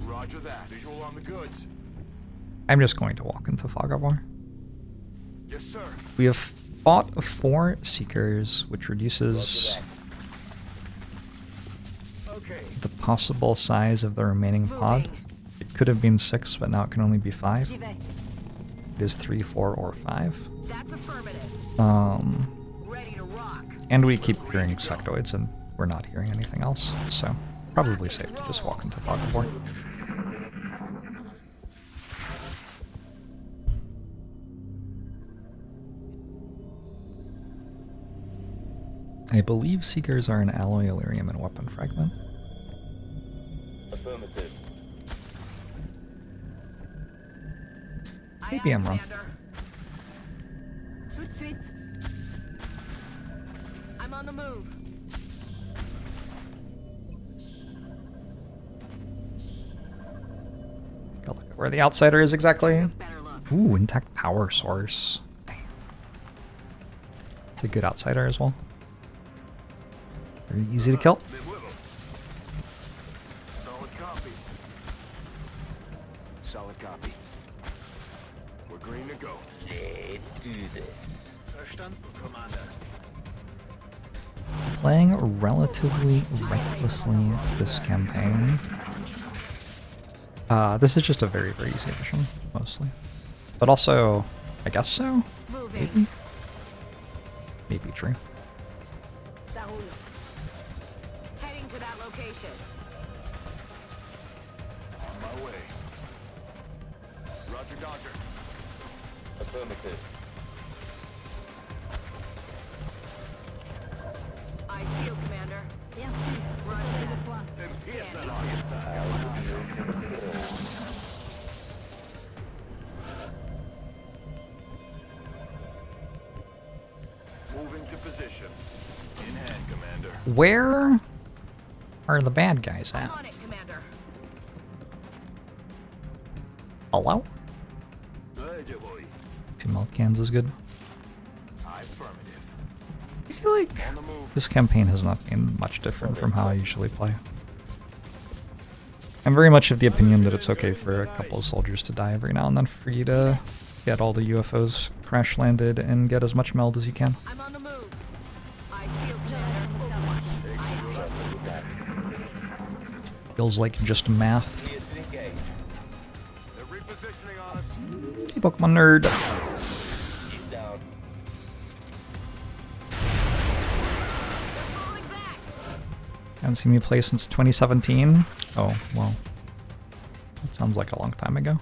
Roger that. Visual on the goods. I'm just going to walk into Fog of War. Yes, sir. We have fought 4 Seekers, which reduces the possible size of the remaining pod. It could have been 6, but now it can only be 5. J'y vais. It is 3, 4, or 5. That's affirmative. Ready to rock. And we keep hearing sectoids, and we're not hearing anything else, so probably safe to just walk into Fog of War. I believe Seekers are an alloy, Illyrium, and weapon fragment. Affirmative. Maybe I'm wrong. Tout de suite. I'm on the move. Go look at where the outsider is exactly. Better look. Ooh, intact power source. It's a good outsider as well. Very easy to kill. Solid copy. Solid copy. We're green to go. Let's do this. Verstanden, Commander. Playing relatively recklessly this campaign. This is just a very, very easy mission, mostly. But also, I guess so? Maybe? Maybe true. Ça roule. Heading to that location. On my way. Roger, Doctor. Affirmative. I feel, Commander. Bien sûr. Le soleil de pointe. Moving to position. In hand, Commander. Where are the bad guys I'm at? on it, Commander. Hello? Hey, boy. 2 milk cans is good. Affirmative. I feel like On the move. this campaign has not been much different from how I usually play. I'm very much of the opinion that it's okay for a couple of soldiers to die every now and then for you to get all the UFOs crash landed and get as much meld as you can. I'm on the move. I feel, Je Commander. reste en observation. Feels like just math. Clear to engage. They're repositioning on us. Hey, Pokemon nerd. He's down. Falling back. Haven't seen me play since 2017. Oh, well. That sounds like a long time ago.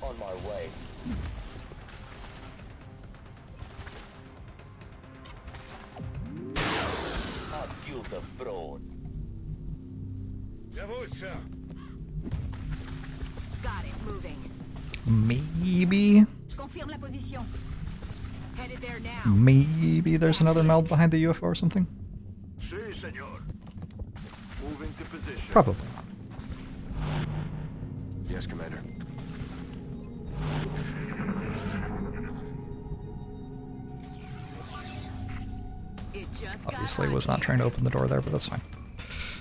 On my way. I feel the fraud. Jawohl, sir. Got it. Moving. Maybe, Je confirme la position. Headed there now. maybe there's another meld behind the UFO or something. Si, senor. Moving to position. Probably not. Yes, Commander. It just Obviously got was not trying to open the door there, but that's fine.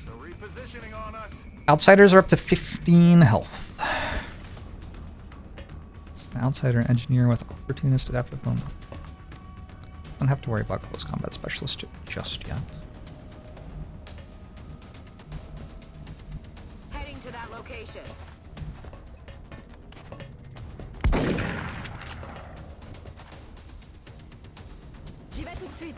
They're repositioning on us. Outsiders are up to 15 health. An outsider engineer with opportunist adaptive bonus. Don't have to worry about close combat specialist just yet. Heading to that location. J'y vais tout de suite.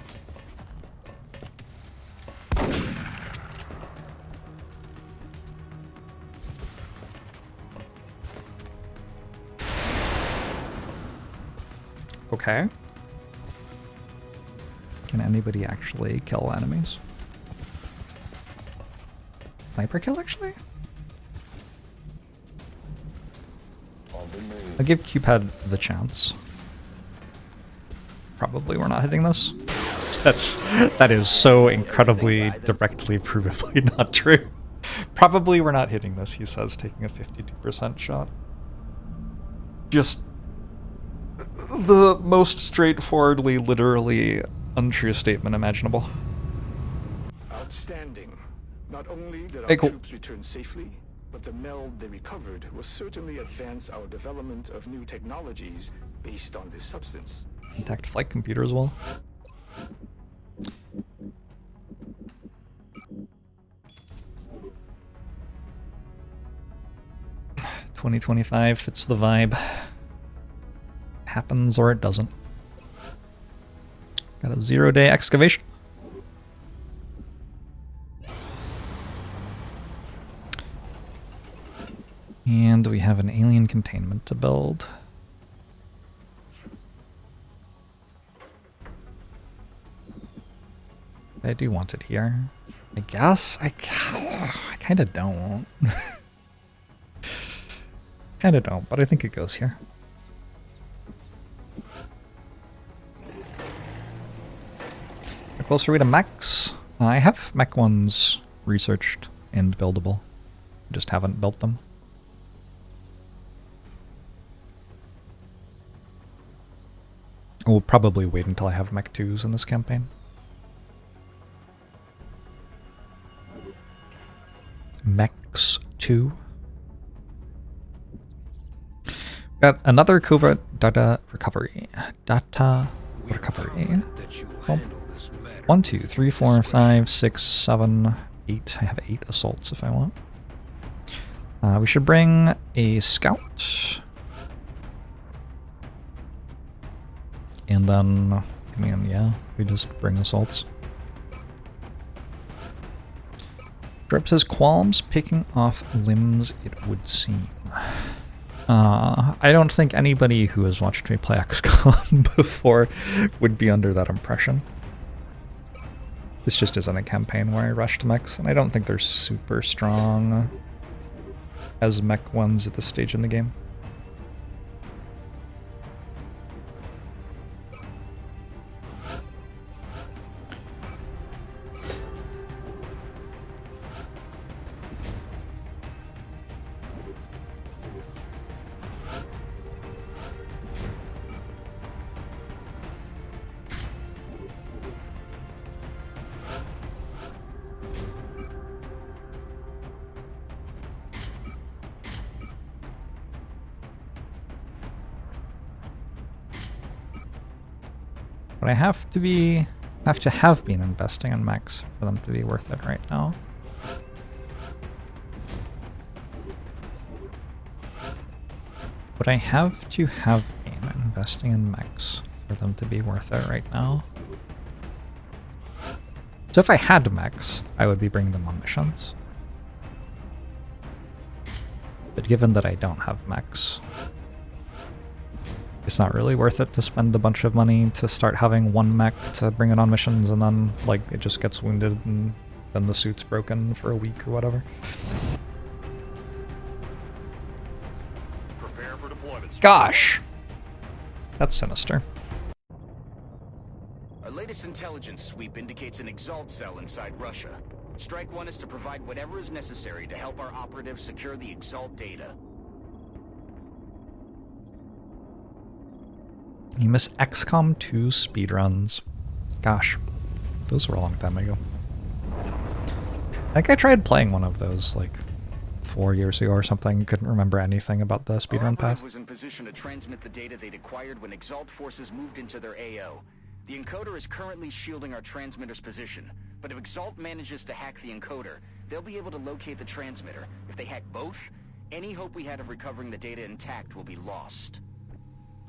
Okay. Can anybody actually kill enemies? Sniper kill, actually? On On the move. I'll give Cupid the chance. Probably we're not hitting this. That is so incredibly directly provably not true. Probably we're not hitting this, he says, taking a 52% shot. Just the most straightforwardly, literally untrue statement imaginable. Outstanding. Not only did our Hey, cool. troops return safely, but the meld they recovered will certainly advance our development of new technologies based on this substance. Intact flight computer as well. $2025 fits the vibe. Happens or it doesn't. Got a 0-day excavation. And we have an alien containment to build. I do want it here. I guess? I kind of don't. Kind of don't, but I think it goes here. How close are we to mechs? I have mech ones researched and buildable. Just haven't built them. We'll probably wait until I have mech 2s in this campaign. Mechs 2. Got another covert data recovery. Data recovery. Oh. 1, 2, 3, 4, 5, 6, 7, 8. I have 8 assaults if I want. We should bring a scout. And then, I mean, yeah, we just bring assaults. JORBS has qualms picking off limbs, it would seem. I don't think anybody who has watched me play XCOM before would be under that impression. This just isn't a campaign where I rush to mechs, and I don't think they're super strong as mech ones at this stage in the game. But I have to have been investing in mechs for them to be worth it right now. But I have to have been investing in mechs for them to be worth it right now. So if I had mechs, I would be bringing them on missions. But given that I don't have mechs, it's not really worth it to spend a bunch of money to start having one mech to bring it on missions, and then, like, it just gets wounded and then the suit's broken for a week or whatever. Prepare for deployment. Gosh! That's sinister. Our latest intelligence sweep indicates an Exalt cell inside Russia. Strike One is to provide whatever is necessary to help our operatives secure the Exalt data. You miss XCOM 2 speedruns. Gosh, those were a long time ago. I think I tried playing one of those like 4 years ago or something. Couldn't remember anything about the Our speedrun operative path. was in position to transmit the data they'd acquired when Exalt forces moved into their AO. The encoder is currently shielding our transmitter's position, but if Exalt manages to hack the encoder, they'll be able to locate the transmitter. If they hack both, any hope we had of recovering the data intact will be lost.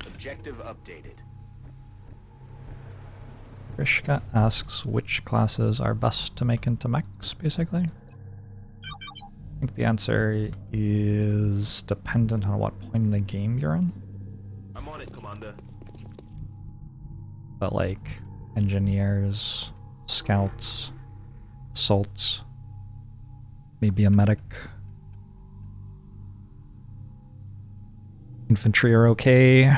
Objective updated. Grishka asks which classes are best to make into mechs, basically. I think the answer is dependent on what point in the game you're in. I'm on it, Commander. But like, engineers, scouts, assaults, maybe a medic. Infantry are okay.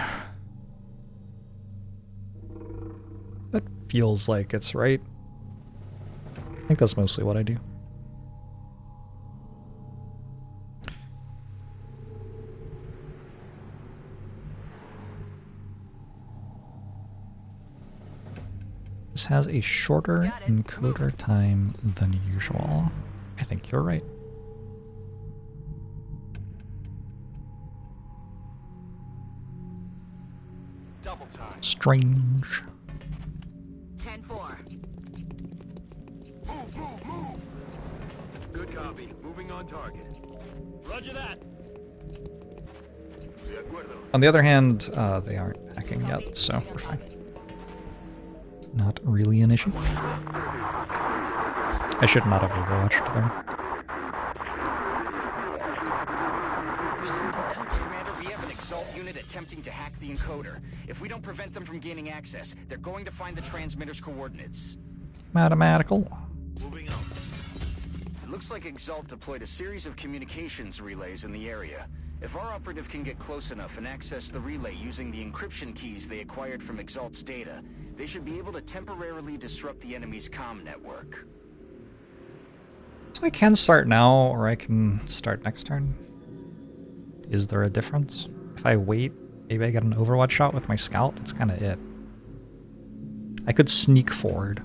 That feels like it's right. I think that's mostly what I do. This has a shorter encoder time than usual. I think you're right. Double time. Strange. 10-4. Move, move, move! Good copy. Moving on target. Roger that. De acuerdo. On the other hand, they aren't hacking yet, so we're fine. Not really an issue. I should not have overwatched there. Commander, we have an Exalt unit attempting to hack the encoder. If we don't prevent them from gaining access, they're going to find the transmitter's coordinates. Mathematical. Moving on. It looks like Exalt deployed a series of communications relays in the area. If our operative can get close enough and access the relay using the encryption keys they acquired from Exalt's data, they should be able to temporarily disrupt the enemy's comm network. So I can start now, or I can start next turn. Is there a difference? If I wait, maybe I get an overwatch shot with my scout? That's kind of it. I could sneak forward.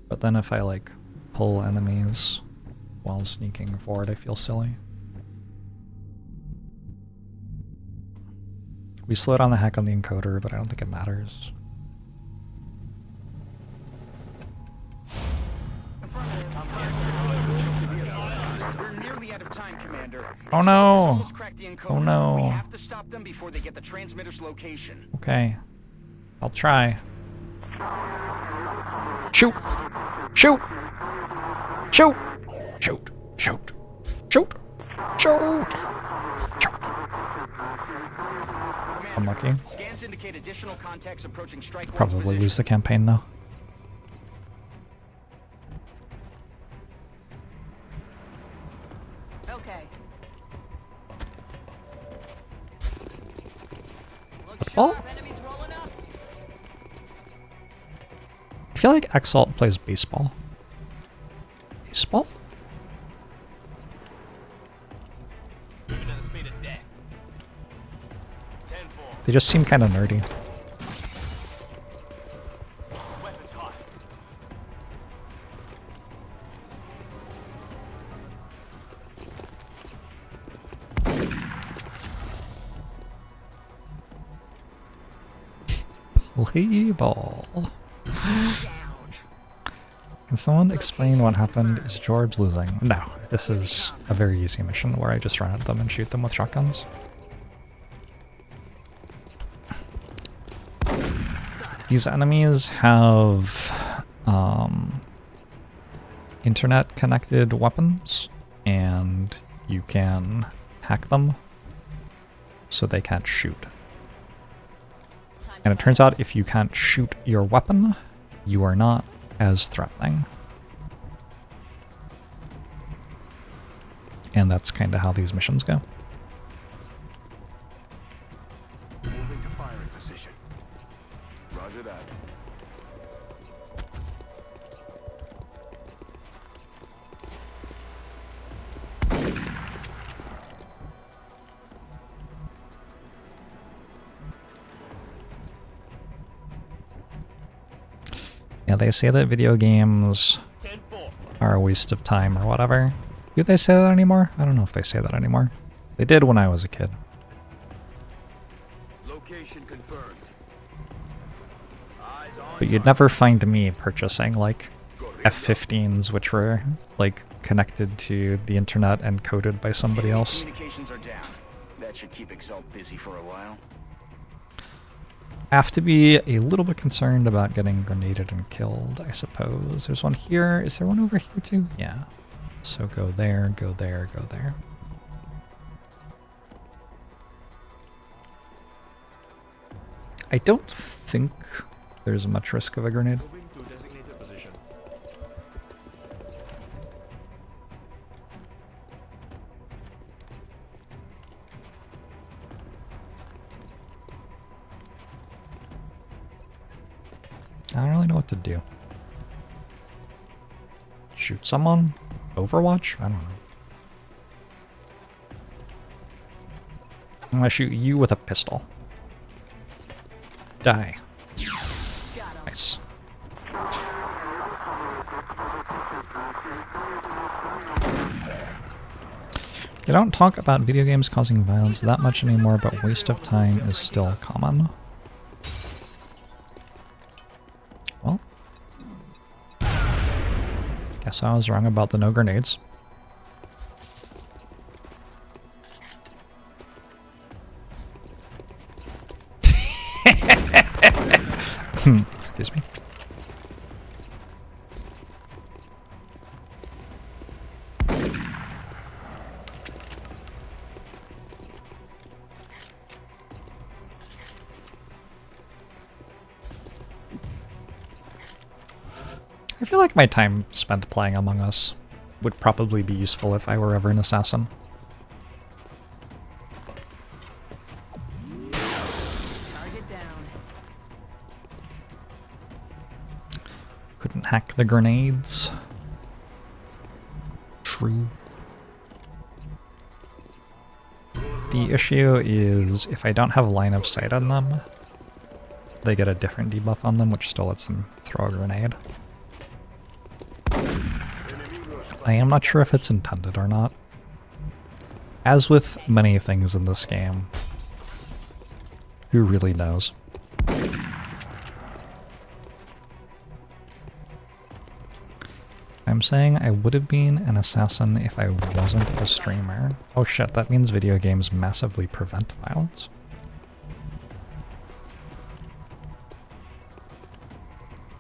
But then if I, like, pull enemies while sneaking forward, I feel silly. We slowed down the hack on the encoder, but I don't think it matters. We're nearly out of time, Commander. Oh no! Almost cracked the encoder. Oh no! We have to stop them before they get the transmitter's location. Okay. I'll try. Shoot! Shoot! Shoot! Shoot! Shoot! Shoot! Shoot! Shoot! Unlucky. Scans indicate additional contacts approaching strike. Probably lose the campaign though. Okay. Look Oh. sharp, enemies rolling up. I feel like Exalt plays baseball. Baseball? Moving at the speed of death. 10-4. They just seem kind of nerdy. Weapons hot. Play ball. Can someone explain what happened? Is JORBS losing? No, this is a very easy mission where I just run at them and shoot them with shotguns. These enemies have internet connected weapons, and you can hack them so they can't shoot. And it turns out if you can't shoot your weapon, you are not as threatening. And that's kind of how these missions go. Moving to firing position. Roger that. Yeah, they say that video games 10-4. are a waste of time or whatever. Do they say that anymore? I don't know if they say that anymore. They did when I was a kid. Location confirmed. Eyes on. But you'd never find me purchasing, like, F-15s, which were, like, connected to the internet and coded by somebody else. Communications are down. That should keep Exalt busy for a while. I have to be a little bit concerned about getting grenaded and killed, I suppose. There's one here. Is there one over here too? Yeah. So go there, go there, go there. I don't think there's much risk of a grenade. Moving to designated position. I don't really know what to do. Shoot someone? Overwatch? I don't know. I'm gonna shoot you with a pistol. Die. Nice. They don't talk about video games causing violence that much anymore, but waste of time is still common. Well, guess I was wrong about the no grenades. Excuse me. I feel like my time spent playing Among Us would probably be useful if I were ever an assassin. Target down. Couldn't hack the grenades. True. The issue is if I don't have line of sight on them, they get a different debuff on them, which still lets them throw a grenade. I am not sure if it's intended or not. As with many things in this game, who really knows? I'm saying I would have been an assassin if I wasn't a streamer. Oh shit, that means video games massively prevent violence.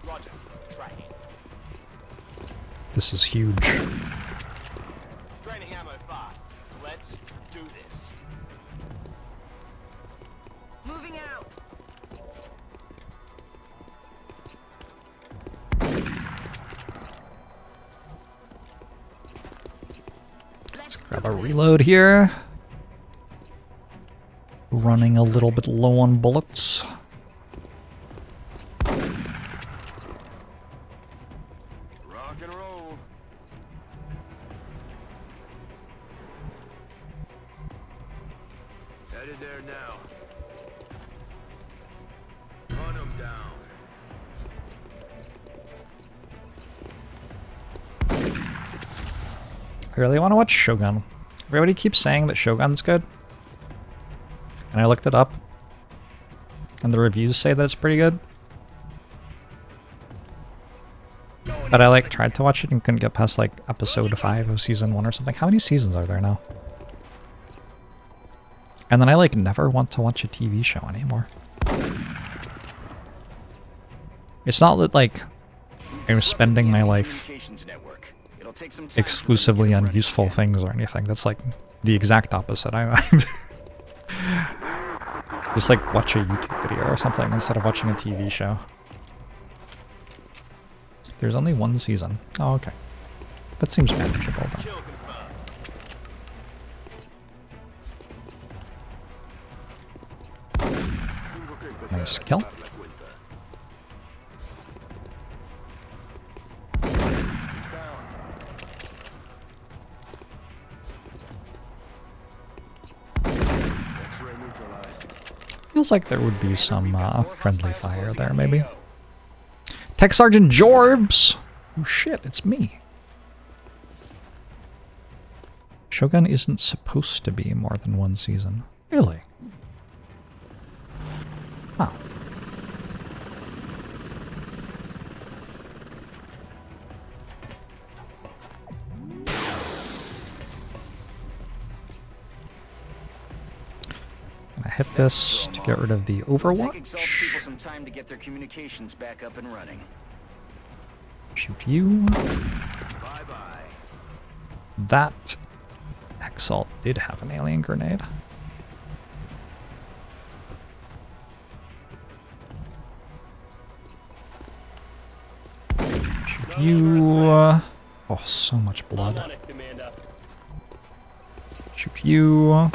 Roger. Tracking. This is huge. Draining ammo fast. Let's do this. Moving out. Let's grab a reload here. Running a little bit low on bullets. Rock and roll. Headed there now. Run them down. I really want to watch Shogun. Everybody keeps saying that Shogun's good. And I looked it up. And the reviews say that it's pretty good. But I like tried to watch it and couldn't get past like episode 5 of season 1 or something. How many seasons are there now? And then I like never want to watch a TV show anymore. It's not that like I'm spending my life exclusively on useful things or anything. That's like the exact opposite. I'm just like watch a YouTube video or something instead of watching a TV show. There's only one season. Oh, okay. That seems manageable then. Nice kill. Feels like there would be some friendly fire there, maybe. Tech Sergeant JORBS! Oh shit, it's me. Shogun isn't supposed to be more than one season. Really? Huh. I hit this to get rid of the Overwatch. Exalt people some time to get their communications back up and running. Shoot you. Bye-bye. That Exalt did have an alien grenade. Shoot you. Oh, so much blood. Shoot you.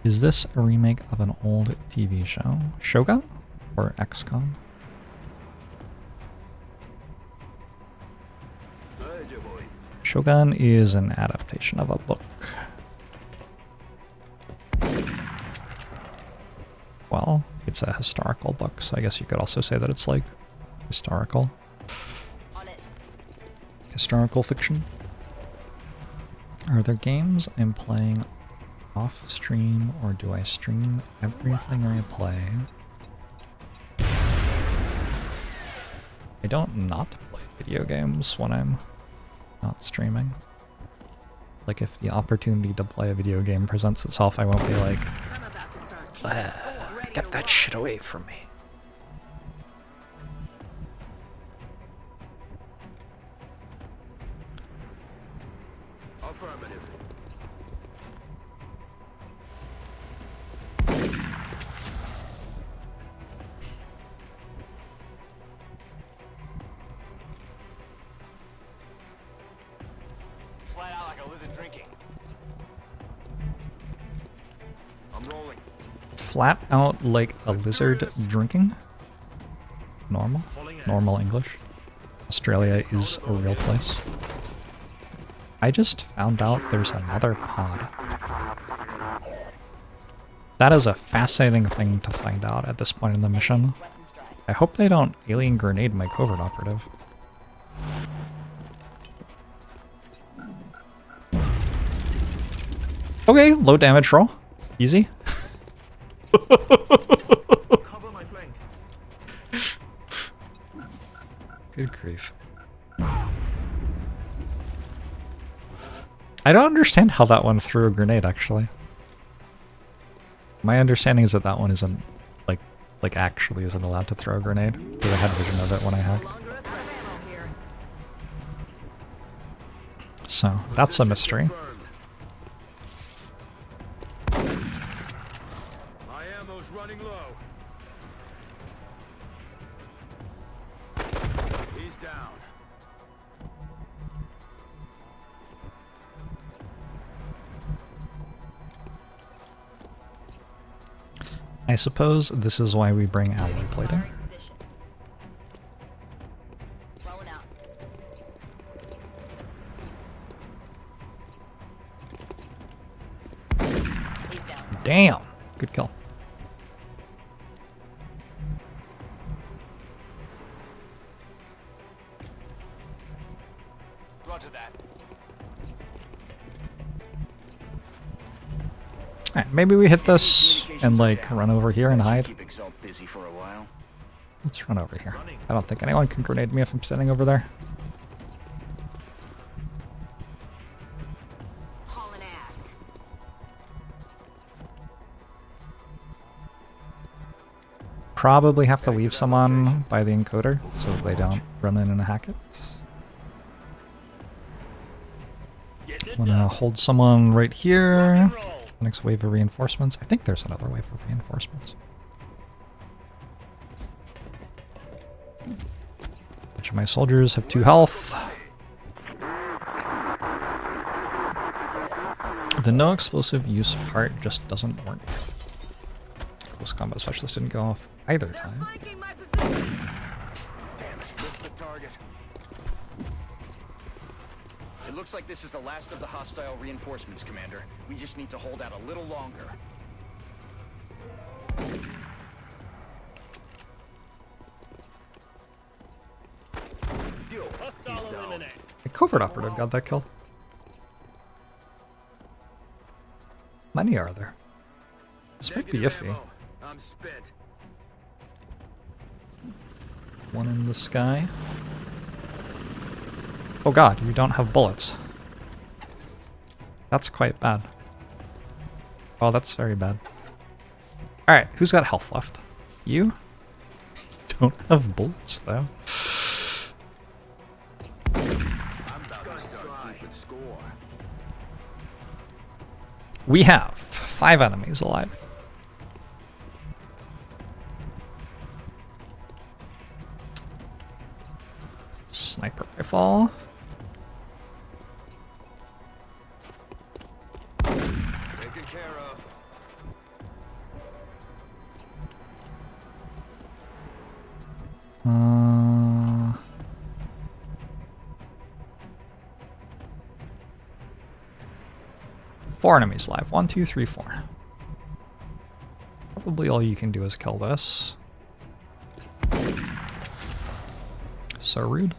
Is this a remake of an old TV show? Shogun? or XCOM. Shogun is an adaptation of a book. Well, it's a historical book, so I guess you could also say that it's like historical. On it. Historical fiction. Are there games I'm playing off stream, or do I stream everything I play? I don't not play video games when I'm not streaming. Like if the opportunity to play a video game presents itself, I won't be like, I'm about to start. get that shit away from me. Affirmative. Flat out like a lizard drinking. I'm rolling. Flat out like a lizard drinking? Normal? Normal English. Australia is a real place. I just found out there's another pod. That is a fascinating thing to find out at this point in the mission. Weapon strike. I hope they don't alien grenade my covert operative. Okay, low damage roll. Easy. Cover my flank. Good grief. I don't understand how that one threw a grenade, actually. My understanding is that that one isn't, like actually isn't allowed to throw a grenade, because I had vision of it when I hacked. Longer up for ammo here. So, that's a mystery. My ammo's running low. He's down. I suppose this is why we bring alloy plating. Firing position. Rolling out. He's down. Damn! Good kill. Roger that. Alright, maybe we hit this and like run over here and hide. Keep Exalt busy for a while. Let's run over here. I don't think anyone can grenade me if I'm standing over there. Hauling ass. Probably have to leave someone by the encoder so that they don't run in and hack it. I'm gonna hold someone right here. Next wave of reinforcements. I think there's another wave of reinforcements. Each of my soldiers have 2 health. The no explosive use part just doesn't work. Close combat specialist didn't go off either time. Flanking my position. Damn it, missed the target. It looks like this is the last of the hostile reinforcements, Commander. We just need to hold out a little longer. He's down. The covert operative got that kill. Many are there? This might be Negative iffy. ammo. I'm spent. One in the sky. Oh god, you don't have bullets. That's quite bad. Oh, that's very bad. Alright, who's got health left? You? Don't have bullets, though. I'm about to start keeping score. We have 5 enemies alive. Sniper rifle. Taken care of. Four enemies live. 1, 2, 3, 4. Probably all you can do is kill this. So rude.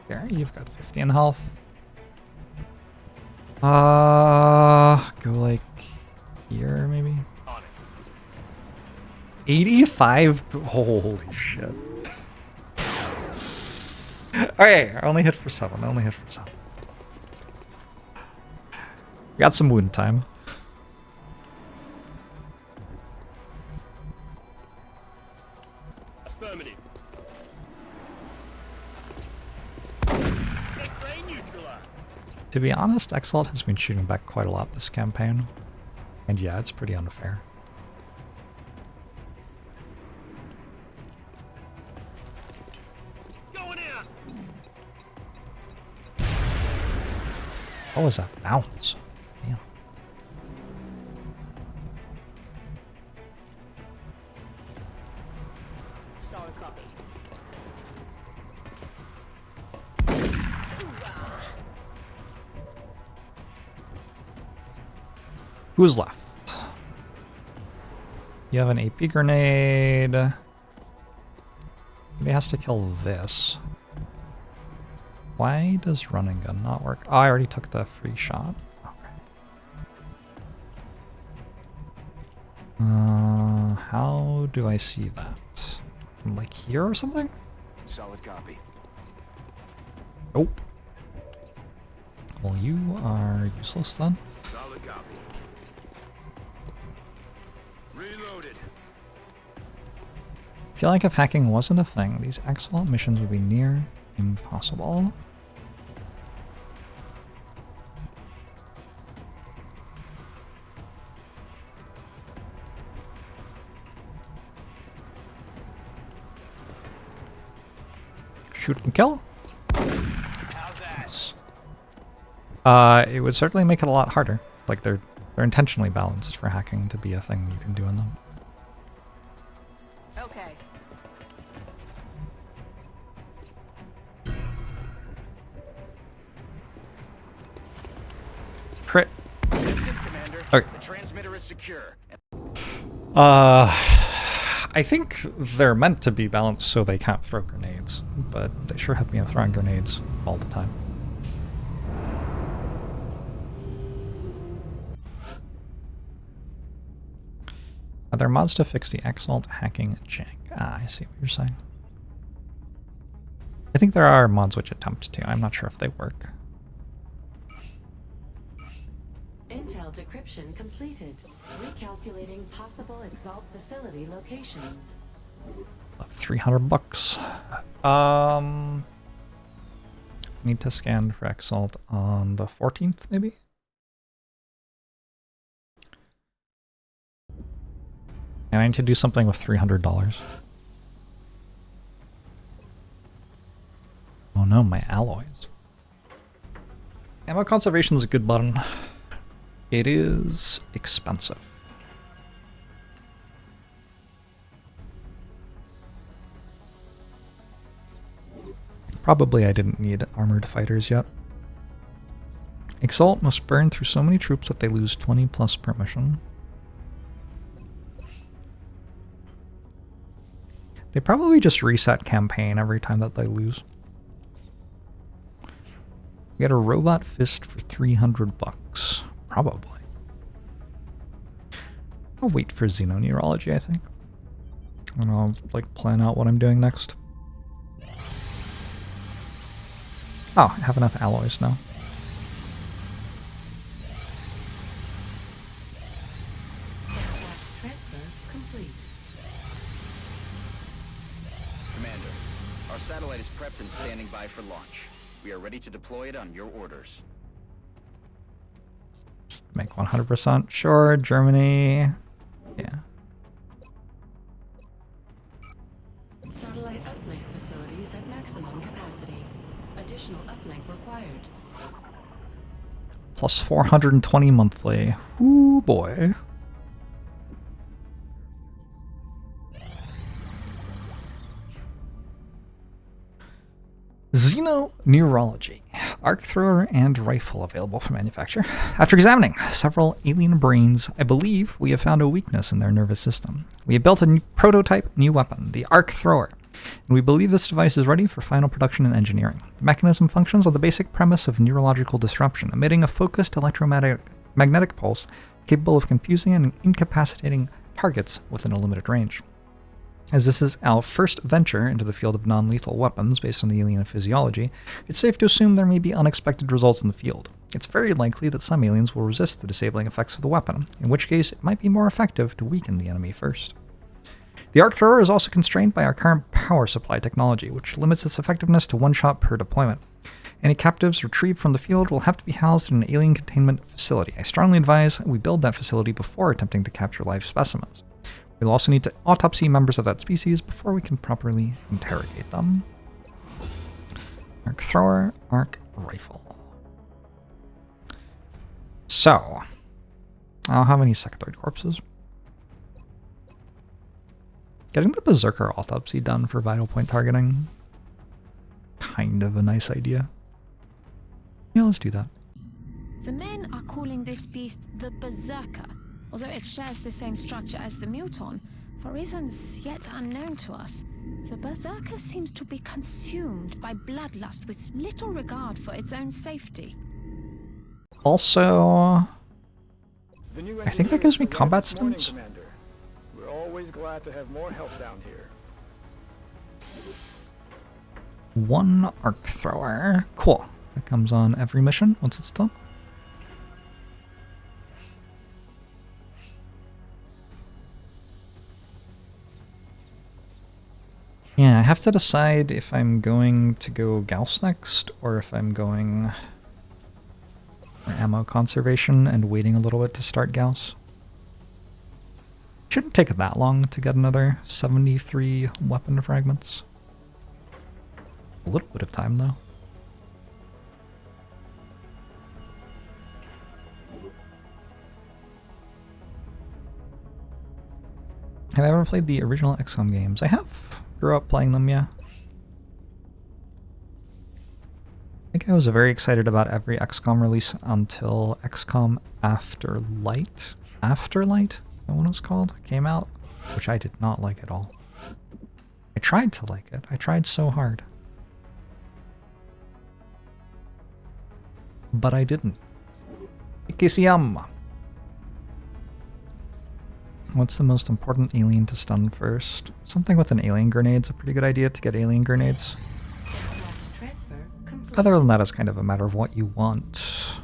There, you've got 50 in health. Go like here maybe? 85? Holy shit. Okay, I only hit for 7. I only hit for 7. We got some wound time. Affirmative. To be honest, Exalt has been shooting back quite a lot this campaign. And yeah, it's pretty unfair. Going in. What was that bounce? Damn. Solid copy. Who's left? You have an AP grenade. Maybe has to kill this. Why does running gun not work? Oh, I already took the free shot. Okay. How do I see that? From like here or something? Solid copy. Nope. Well, you are useless then. Solid copy. Reloaded. I feel like if hacking wasn't a thing, these Exalt missions would be near impossible. Shoot and kill? How's that? It would certainly make it a lot harder. Like they're intentionally balanced for hacking to be a thing you can do in them. Okay. Crit. That's it, Commander. Okay. The transmitter is secure. I think they're meant to be balanced so they can't throw grenades, but they sure have been throwing grenades all the time. Are there mods to fix the Exalt hacking jank? Ah, I see what you're saying. I think there are mods which attempt to. I'm not sure if they work. Intel decryption completed. Recalculating possible Exalt facility locations. 300 bucks. Need to scan for Exalt on the 14th, maybe? And I need to do something with $300. Oh no, my alloys. Ammo conservation is a good button. It is expensive. Probably I didn't need armored fighters yet. Exalt must burn through so many troops that they lose 20 plus per mission. They probably just reset campaign every time that they lose. Get a robot fist for 300 bucks. Probably. I'll wait for xenoneurology, I think. And I'll like plan out what I'm doing next. Oh, I have enough alloys now. Transfer complete. Commander, our satellite is prepped and standing by for launch. We are ready to deploy it on your orders. Make 100% sure. Germany. Yeah. Satellite uplink facilities at maximum capacity. Additional uplink required. Plus 420 monthly. Ooh boy. Xenoneurology. Arc thrower and rifle available for manufacture. After examining several alien brains, I believe we have found a weakness in their nervous system. We have built a prototype new weapon, the arc thrower, and we believe this device is ready for final production and engineering. The mechanism functions on the basic premise of neurological disruption, emitting a focused electromagnetic pulse capable of confusing and incapacitating targets within a limited range. As this is our first venture into the field of non-lethal weapons based on the alien physiology, it's safe to assume there may be unexpected results in the field. It's very likely that some aliens will resist the disabling effects of the weapon, in which case it might be more effective to weaken the enemy first. The arc thrower is also constrained by our current power supply technology, which limits its effectiveness to one shot per deployment. Any captives retrieved from the field will have to be housed in an alien containment facility. I strongly advise we build that facility before attempting to capture live specimens. We'll also need to autopsy members of that species before we can properly interrogate them. Arc thrower, arc rifle. So, I don't have any sectoid corpses. Getting the Berserker autopsy done for vital point targeting, kind of a nice idea. Yeah, let's do that. The men are calling this beast the Berserker, although it shares the same structure as the Muton. For reasons yet unknown to us, the Berserker seems to be consumed by bloodlust with little regard for its own safety. Also, I think that gives me combat stunts. We're always glad to have more help down here. One arc thrower. Cool. That comes on every mission once it's done. Yeah, I have to decide if I'm going to go Gauss next, or if I'm going for ammo conservation and waiting a little bit to start Gauss. Shouldn't take that long to get another 73 weapon fragments. A little bit of time, though. Have I ever played the original XCOM games? I have. Grew up playing them, yeah. I think I was very excited about every XCOM release until XCOM Afterlight. Afterlight? Is that what it was called? Came out, which I did not like at all. I tried to like it. I tried so hard. But I didn't. Ikisiam! What's the most important alien to stun first? Something with an alien grenade's a pretty good idea to get alien grenades. Other than that, it's kind of a matter of what you want.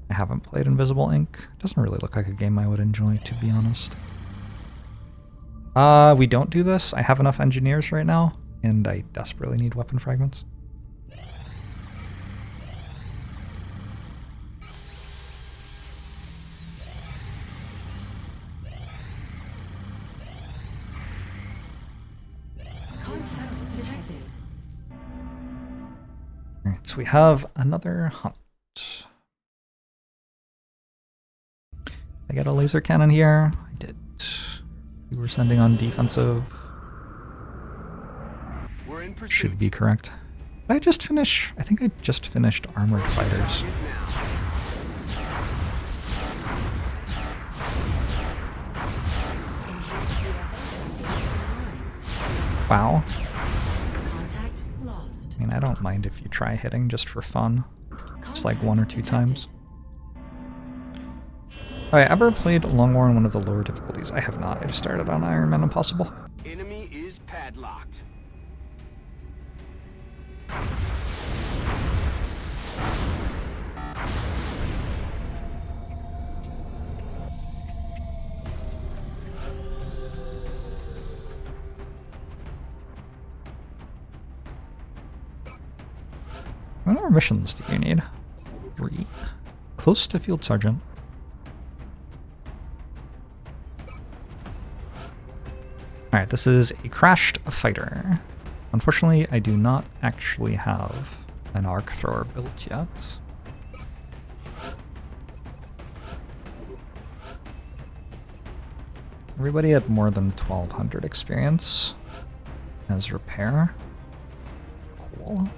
I haven't played Invisible Ink. Doesn't really look like a game I would enjoy, to be honest. We don't do this. I have enough engineers right now, and I desperately need weapon fragments. Alright, so we have another hunt. I got a laser cannon here. I did. We were sending on defensive. Should be correct. Did I just finish? I think I just finished Armored Fighters. Wow. I mean, I don't mind if you try hitting just for fun. Just like 1 or 2 times. Have I ever played Long War on one of the lower difficulties? I have not. I just started on Iron Man Impossible. Enemy is padlocked. How many more missions do you need? 3. Close to Field Sergeant. Alright, this is a crashed fighter. Unfortunately, I do not actually have an arc thrower built yet. Everybody had more than 1200 experience. as repair. Cool.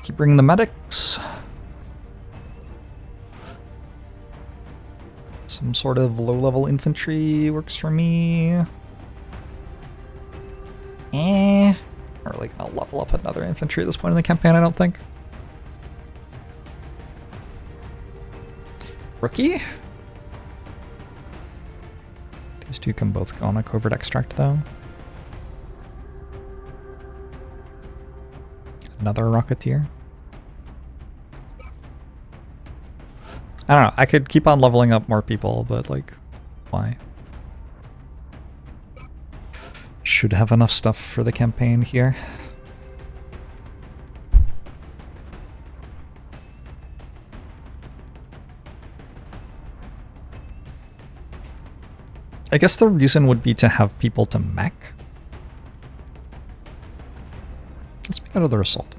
Keep bringing the medics. Some sort of low-level infantry works for me. Not really gonna level up another infantry at this point in the campaign, I don't think. Rookie? These two can both go on a covert extract, though. Another Rocketeer. I don't know, I could keep on leveling up more people, but like, why? Should have enough stuff for the campaign here. I guess the reason would be to have people to mech. Let's make another assault.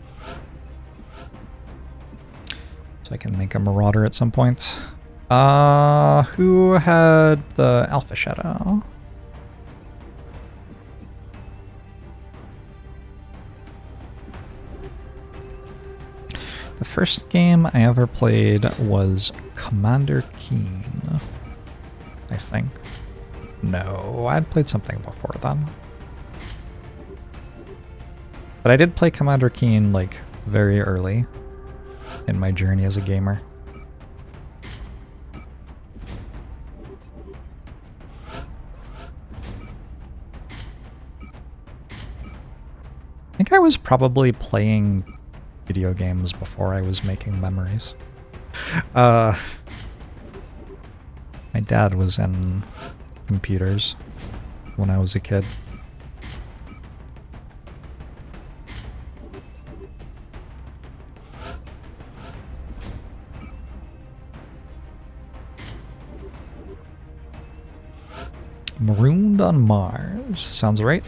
So I can make a marauder at some point. Who had the Alpha Shadow? The first game I ever played was Commander Keen, I think. No, I'd played something before then. But I did play Commander Keen, like, very early in my journey as a gamer. I think I was probably playing video games before I was making memories. My dad was in computers when I was a kid. Marooned on Mars. Sounds right.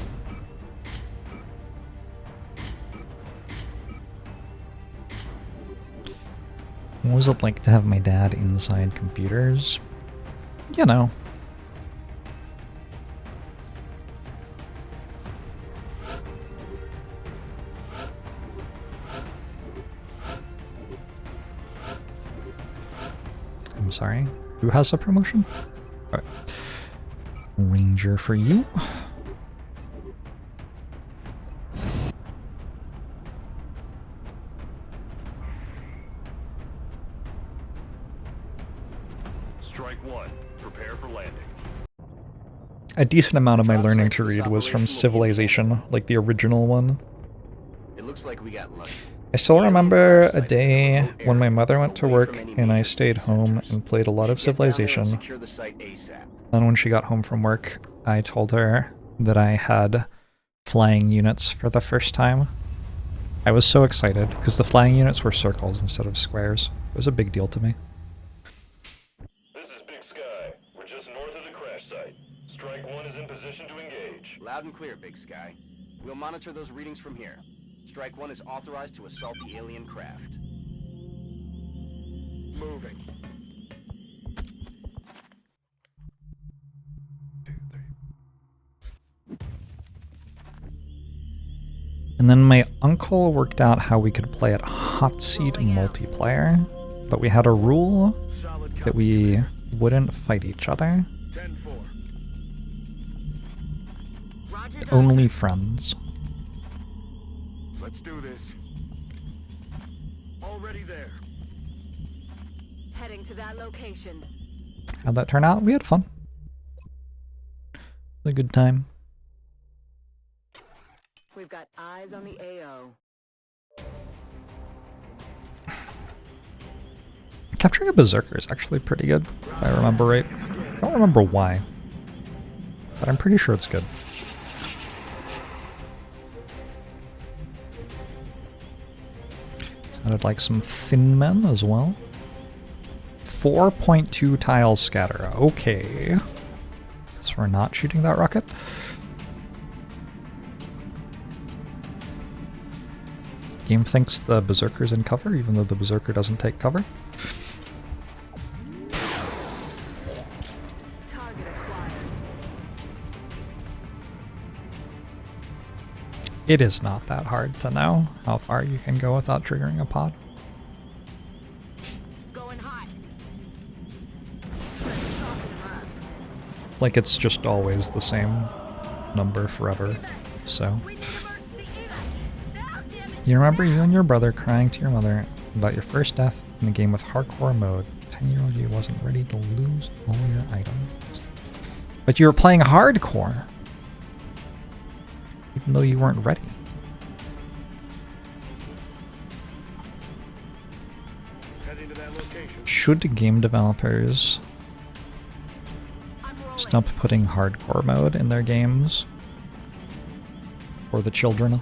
What was it like to have my dad inside computers? You know. I'm sorry. Who has a promotion? Alright. Ranger for you. Strike one. Prepare for landing. A decent amount of my learning to read was from Civilization, like the original one. It looks like we got lucky. I still remember a day when my mother went to work and I stayed home and played a lot of Civilization. Secure the site ASAP. And when she got home from work, I told her that I had flying units for the first time. I was so excited because the flying units were circles instead of squares. It was a big deal to me. This is Big Sky. We're just north of the crash site. Strike one is in position to engage. Loud and clear, Big Sky. We'll monitor those readings from here. Strike one is authorized to assault the alien craft. Moving. And then my uncle worked out how we could play at hot seat multiplayer, but we had a rule that we wouldn't fight each other. 10-4. Only friends. Let's do this. Already there. Heading to that location. How'd that turn out? We had fun. It was a good time. We've got eyes on the AO. Capturing a berserker is actually pretty good, if I remember right. I don't remember why, but I'm pretty sure it's good. Sounded like some thin men as well. 4.2 tile scatter. Okay. So we're not shooting that rocket. Game thinks the berserker's in cover, even though the berserker doesn't take cover. Target acquired. It is not that hard to know how far you can go without triggering a pod. Going hot. Like, it's just always the same number forever, so. We need emergency evac. Now, damn it. You remember you and your brother crying to your mother about your first death in a game with hardcore mode. 10-year-old you wasn't ready to lose all your items. But you were playing hardcore. Even though you weren't ready. Heading to that location. Should game developers stop putting hardcore mode in their games? For the children?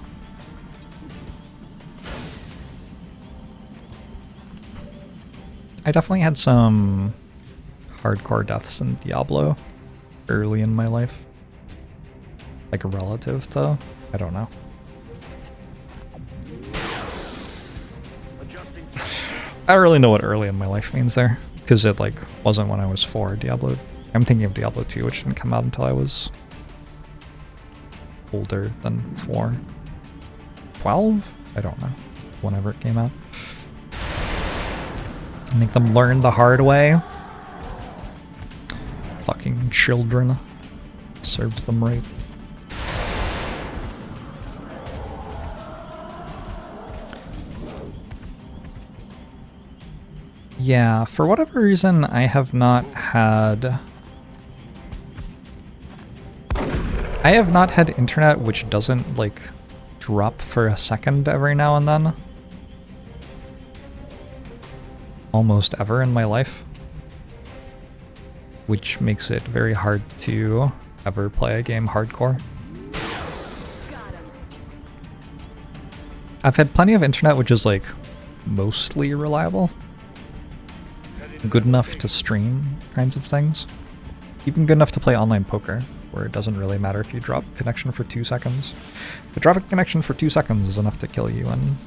I definitely had some hardcore deaths in Diablo early in my life. Like relative to, I don't know. Adjusting. I don't really know what early in my life means there, because it like wasn't when I was 4. Diablo, I'm thinking of Diablo 2, which didn't come out until I was older than 4. 12? I don't know. Whenever it came out. Make them learn the hard way. Fucking children. Serves them right. Yeah, for whatever reason, I have not had internet which doesn't, like, drop for a second every now and then. Almost ever in my life. Which makes it very hard to ever play a game hardcore. I've had plenty of internet which is, like, mostly reliable. Good enough to stream kinds of things. Even good enough to play online poker, where it doesn't really matter if you drop connection for 2 seconds. But dropping connection for 2 seconds is enough to kill you in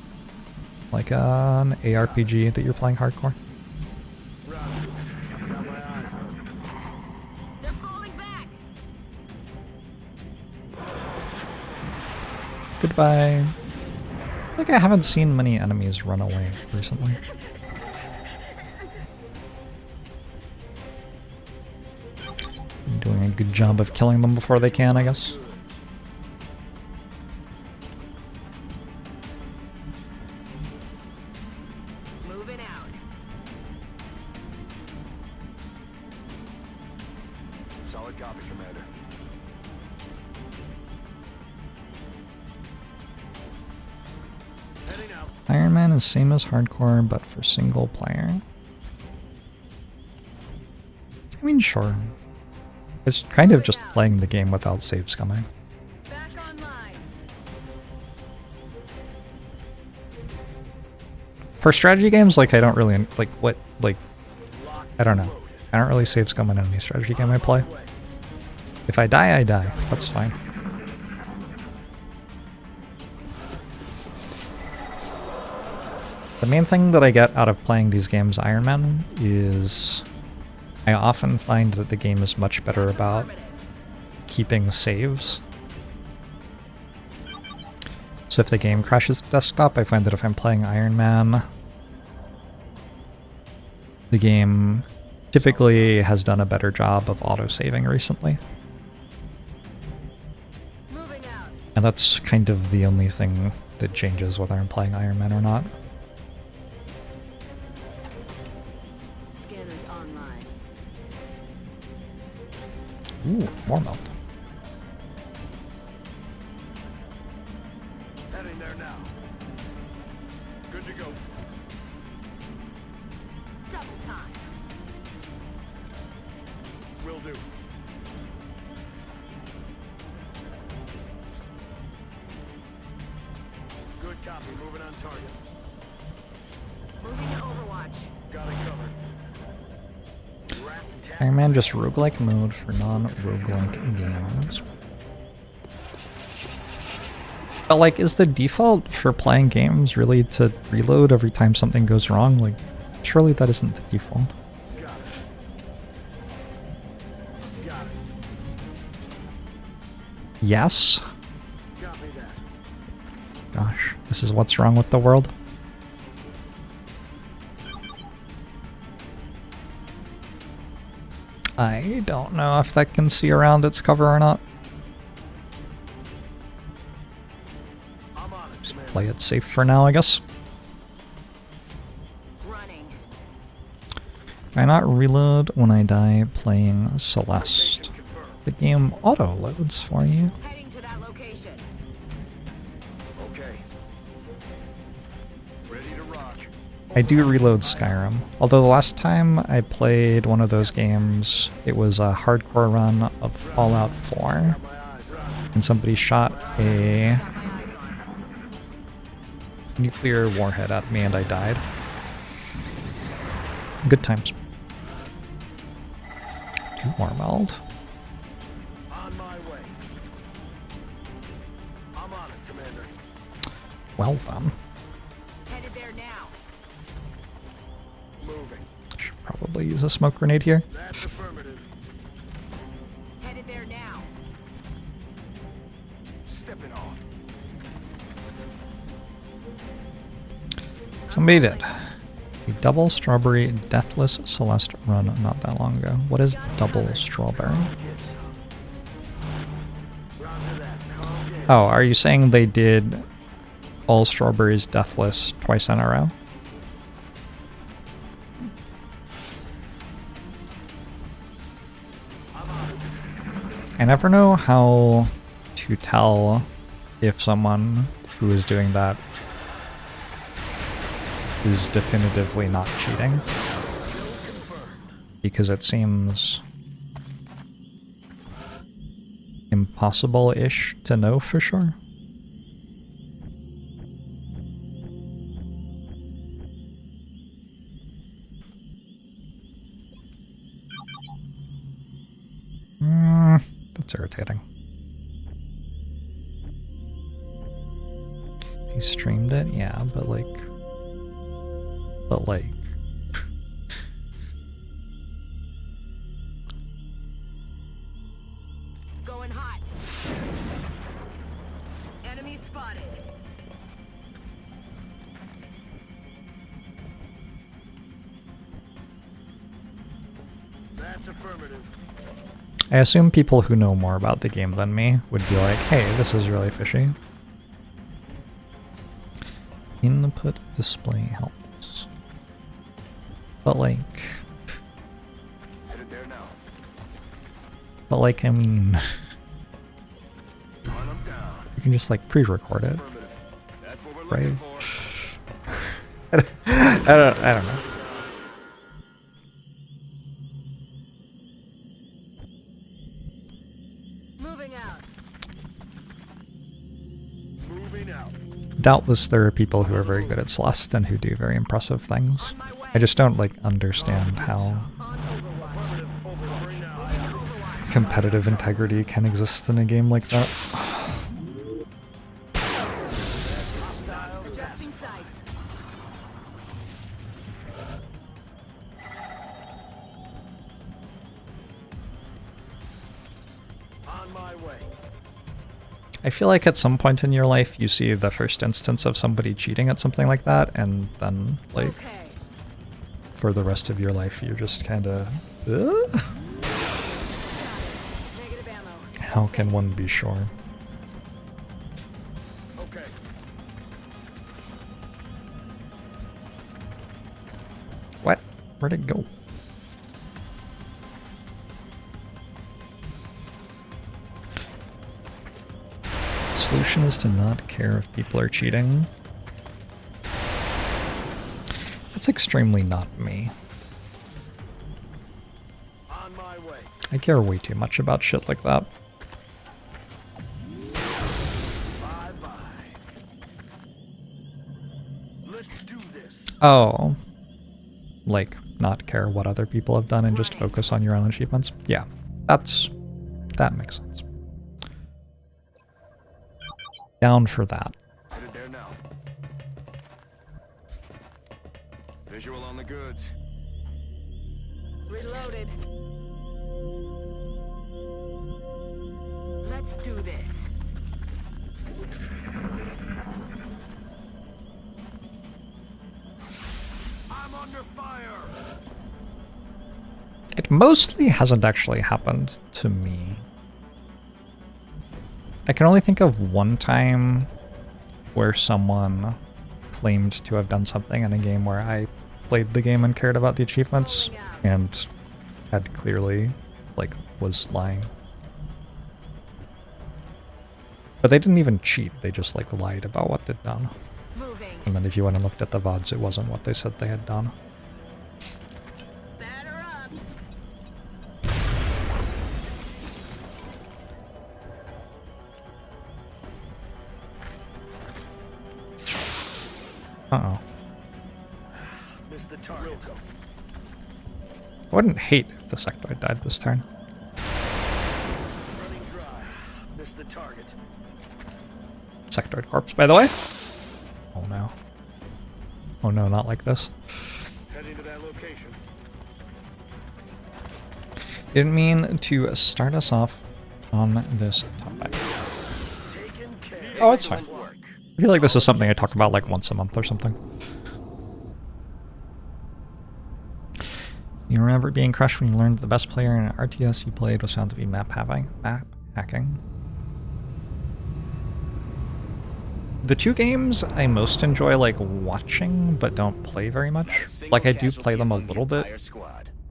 like an ARPG that you're playing hardcore. They're falling back. Goodbye. Like, I haven't seen many enemies run away recently. I'm doing a good job of killing them before they can, I guess. Moving out. Solid copy, Commander. Heading out. Ironman is same as hardcore, but for single player. I mean, sure. It's kind of just playing the game without save scumming. Back online. For strategy games, like, I don't really, like, what, like, I don't know. I don't really save scum in any strategy game I play. If I die, I die. That's fine. The main thing that I get out of playing these games Ironman is I often find that the game is much better about keeping saves. So if the game crashes desktop, I find that if I'm playing Ironman, the game typically has done a better job of auto-saving recently. Moving out. And that's kind of the only thing that changes whether I'm playing Ironman or not. Scanners online. Ooh, more melt. Heading there now. Good to go. Double time. Will do. Good copy. Moving on target. Moving to Overwatch. Got it covered. Ironman just roguelike mode for non-roguelike games. But like, is the default for playing games really to reload every time something goes wrong? Like, surely that isn't the default. Got it. Got it. Yes? Copy that. This is what's wrong with the world. I don't know if that can see around its cover or not. Just play it safe for now, I guess. Can I not reload when I die playing Celeste? The game auto-loads for you. Heading to that location. Okay. Ready to rock. I do reload Skyrim, although the last time I played one of those games, it was a hardcore run of Fallout 4, and somebody shot a nuclear warhead at me and I died. Good times. 2 more meld. On my way. I'm on it, Commander. Well then. Headed there now. Moving. Should probably use a smoke grenade here. That's affirmative. Headed there now. Stepping off. Somebody did. A double strawberry deathless Celeste run not that long ago. What is double strawberry? Oh, are you saying they did all strawberries deathless twice in a row? I never know how to tell if someone who is doing that is definitively not cheating, because it seems impossible-ish to know for sure. That's irritating. He streamed it? Yeah, but like... Going hot. Enemy spotted. That's affirmative. I assume people who know more about the game than me would be like, hey, this is really fishy. Input display helps. But like... Headed there now. But like, I mean... Run 'em down. You can just like pre-record it, Affirmative. That's what we're right? looking for. I don't know. Moving out. Moving out. Doubtless there are people who are very good at Celeste and who do very impressive things. I just don't like understand how competitive integrity can exist in a game like that. Adjusting sights. On my way. I feel like at some point in your life you see the first instance of somebody cheating at something like that, and then like Okay. for the rest of your life you're just kind of Negative ammo. how can one be sure? Okay. What? Where'd it go? Solution is to not care if people are cheating. That's extremely not me. On my way. I care way too much about shit like that. Bye-bye. Let's do this. Oh. Like, not care what other people have done and just focus on your own achievements? Yeah, that makes sense. Down for that. Headed there now. Visual on the goods. Reloaded. Let's do this. I'm under fire. It mostly hasn't actually happened to me. I can only think of one time where someone claimed to have done something in a game where I played the game and cared about the achievements and had clearly, like, was lying. But they didn't even cheat, they just, like, lied about what they'd done. Moving. And then if you went and looked at the VODs, it wasn't what they said they had done. Batter up. Uh-oh. Missed the target. I wouldn't hate if the sectoid died this turn. Running dry. Missed the target. Sectoid corpse, by the way. Oh no. Oh no, not like this. Heading to that location. Didn't mean to start us off on this topic. Taken care. Oh, it's fine. I feel like this is something I talk about like once a month or something. You remember being crushed when you learned that the best player in an RTS you played was found to be map hacking? The two games I most enjoy like watching but don't play very much, like I do play them a little bit,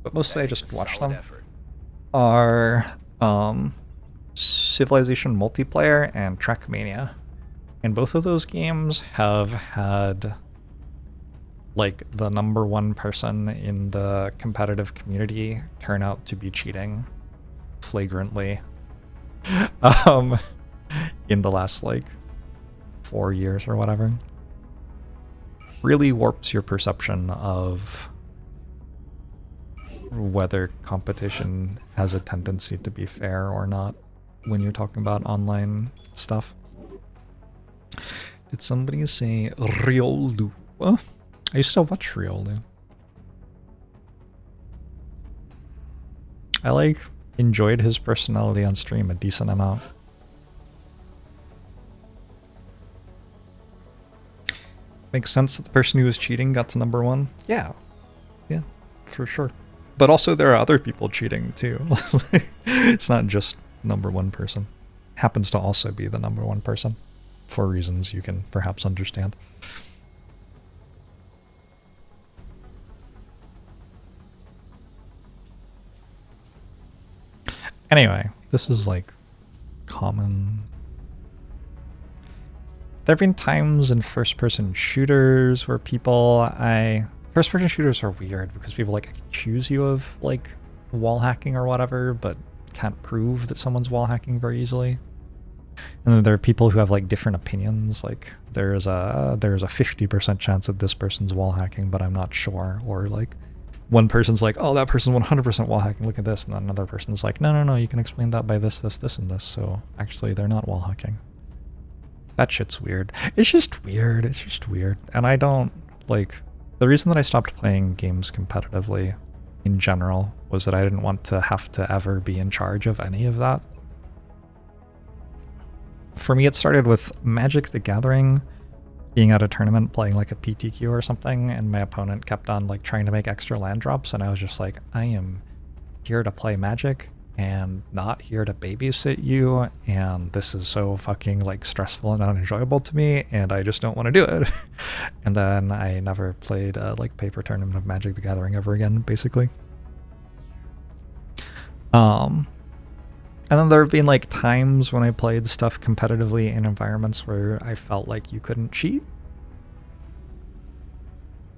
but mostly I just watch them, are Civilization Multiplayer and Trackmania. And both of those games have had like the #1 person in the competitive community turn out to be cheating flagrantly in the last like 4 years or whatever. Really warps your perception of whether competition has a tendency to be fair or not when you're talking about online stuff. Did somebody say Riolu? I used to watch Riolu. I like enjoyed his personality on stream a decent amount. Makes sense that the person who was cheating got to #1. Yeah, for sure. But also there are other people cheating too. It's not just #1 person. Happens to also be the #1 person for reasons you can perhaps understand. Anyway, this is like common. There have been times in first-person shooters where first-person shooters are weird because people like accuse you of like wall hacking or whatever, but can't prove that someone's wall hacking very easily. And then there are people who have like different opinions. Like there's a 50% chance that this person's wall hacking, but I'm not sure. Or like one person's like, oh, that person's 100% wall hacking. Look at this, and then another person's like, no, you can explain that by this, and this. So actually, they're not wall hacking. That shit's weird. It's just weird. And I don't like. The reason that I stopped playing games competitively in general was that I didn't want to have to ever be in charge of any of that. For me, it started with Magic the Gathering, being at a tournament playing like a PTQ or something, and my opponent kept on like trying to make extra land drops, and I was just like, I am here to play Magic and not here to babysit you, and this is so fucking like stressful and unenjoyable to me, and I just don't want to do it. And then I never played a like paper tournament of Magic the Gathering ever again, basically. And then there have been like times when I played stuff competitively in environments where I felt like you couldn't cheat.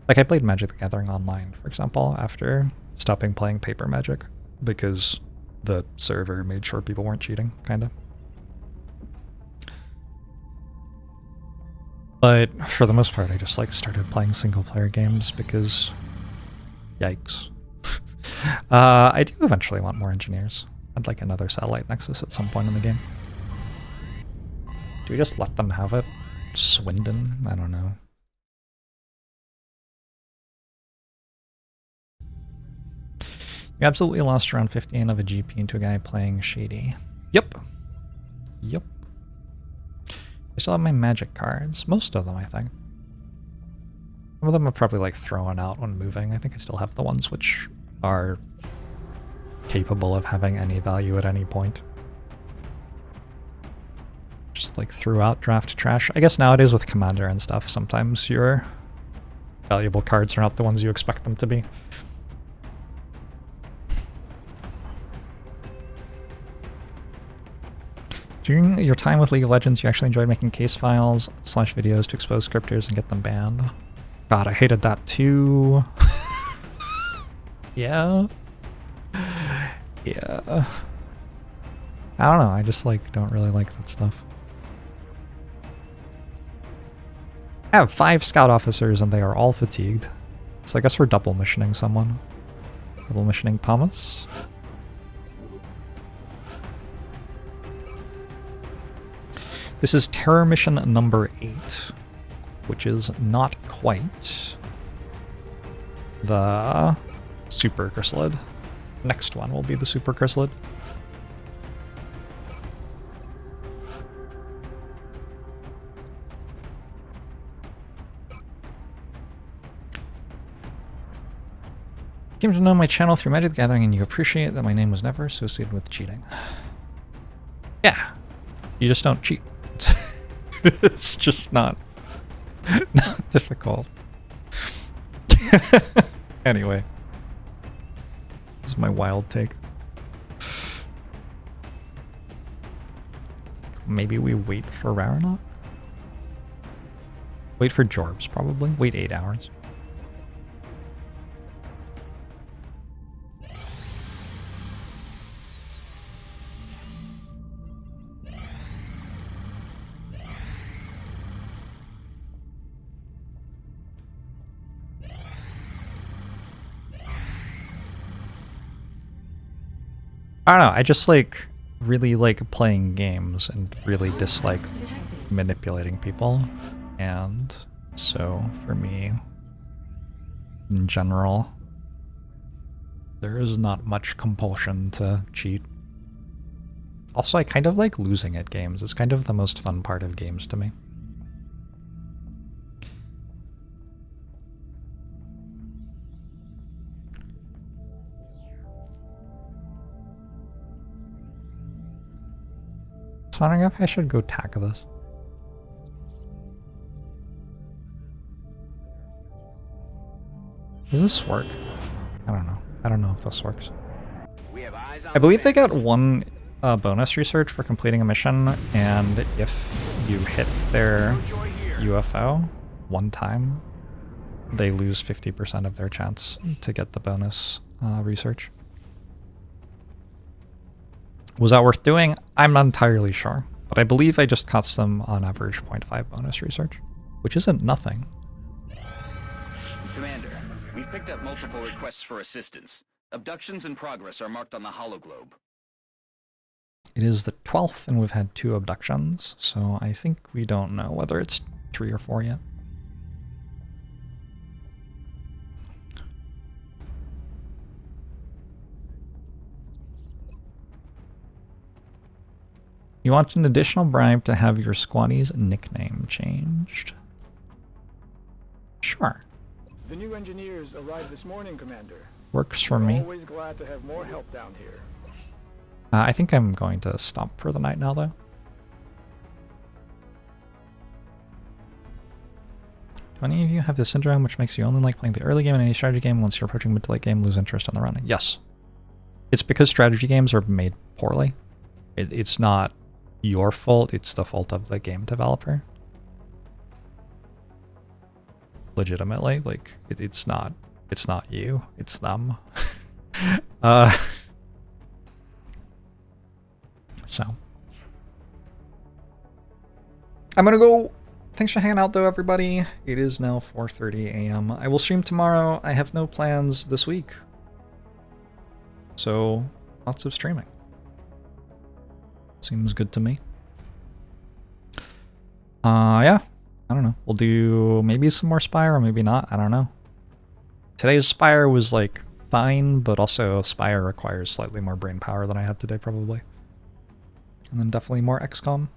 Like I played Magic the Gathering online, for example, after stopping playing paper Magic because the server made sure people weren't cheating, kinda. But for the most part, I just like started playing single player games because yikes. I do eventually want more engineers. I'd like another satellite nexus at some point in the game. Do we just let them have it? Swindon? I don't know. You absolutely lost around 15 of a GP to a guy playing Shady. Yep. I still have my magic cards. Most of them, I think. Some of them are probably like thrown out when moving. I think I still have the ones which are capable of having any value at any point. Just like threw out draft trash. I guess nowadays with Commander and stuff, sometimes your valuable cards are not the ones you expect them to be. During your time with League of Legends, you actually enjoyed making case files / videos to expose scripters and get them banned. God, I hated that too. Yeah. Yeah. I don't know, I just like don't really like that stuff. I have 5 scout officers and they are all fatigued. So I guess we're double missioning someone. Double missioning Thomas. This is terror mission number 8, which is not quite the super chrysalid. Next one will be the super chrysalid. Came to know my channel through Magic the Gathering and you appreciate that my name was never associated with cheating. Yeah, you just don't cheat. It's just not difficult. Anyway, this is my wild take. Maybe we wait for Raranok? Wait for Jorbs, probably. Wait 8 hours. I don't know, I just like really like playing games and really dislike manipulating people. And so for me, in general, there is not much compulsion to cheat. Also, I kind of like losing at games. It's kind of the most fun part of games to me. So I don't know if I should go tackle this. Does this work? I don't know. I don't know if this works. I believe they got 1 bonus research for completing a mission, and if you hit their UFO 1 time, they lose 50% of their chance to get the bonus research. Was that worth doing? I'm not entirely sure, but I believe I just cost them on average 0.5 bonus research, which isn't nothing. Commander, we've picked up multiple requests for assistance. Abductions in progress are marked on the hologlobe. It is the 12th and we've had 2 abductions, so I think we don't know whether it's 3 or 4 yet. You want an additional bribe to have your squattie's nickname changed. Sure. The new engineers arrived this morning, Commander. Works for me. Always glad to have more help down here. I think I'm going to stop for the night now, though. Do any of you have this syndrome which makes you only like playing the early game in any strategy game? Once you're approaching mid to late game, lose interest in the run? Yes. It's because strategy games are made poorly. It's not your fault, it's the fault of the game developer. Legitimately, like, it's not you, it's them. So. I'm gonna go. Thanks for hanging out though, everybody. It is now 4:30 a.m. I will stream tomorrow. I have no plans this week. So, lots of streaming. Seems good to me. Yeah. I don't know. We'll do maybe some more Spire or maybe not. I don't know. Today's Spire was like fine, but also Spire requires slightly more brain power than I had today probably. And then definitely more XCOM.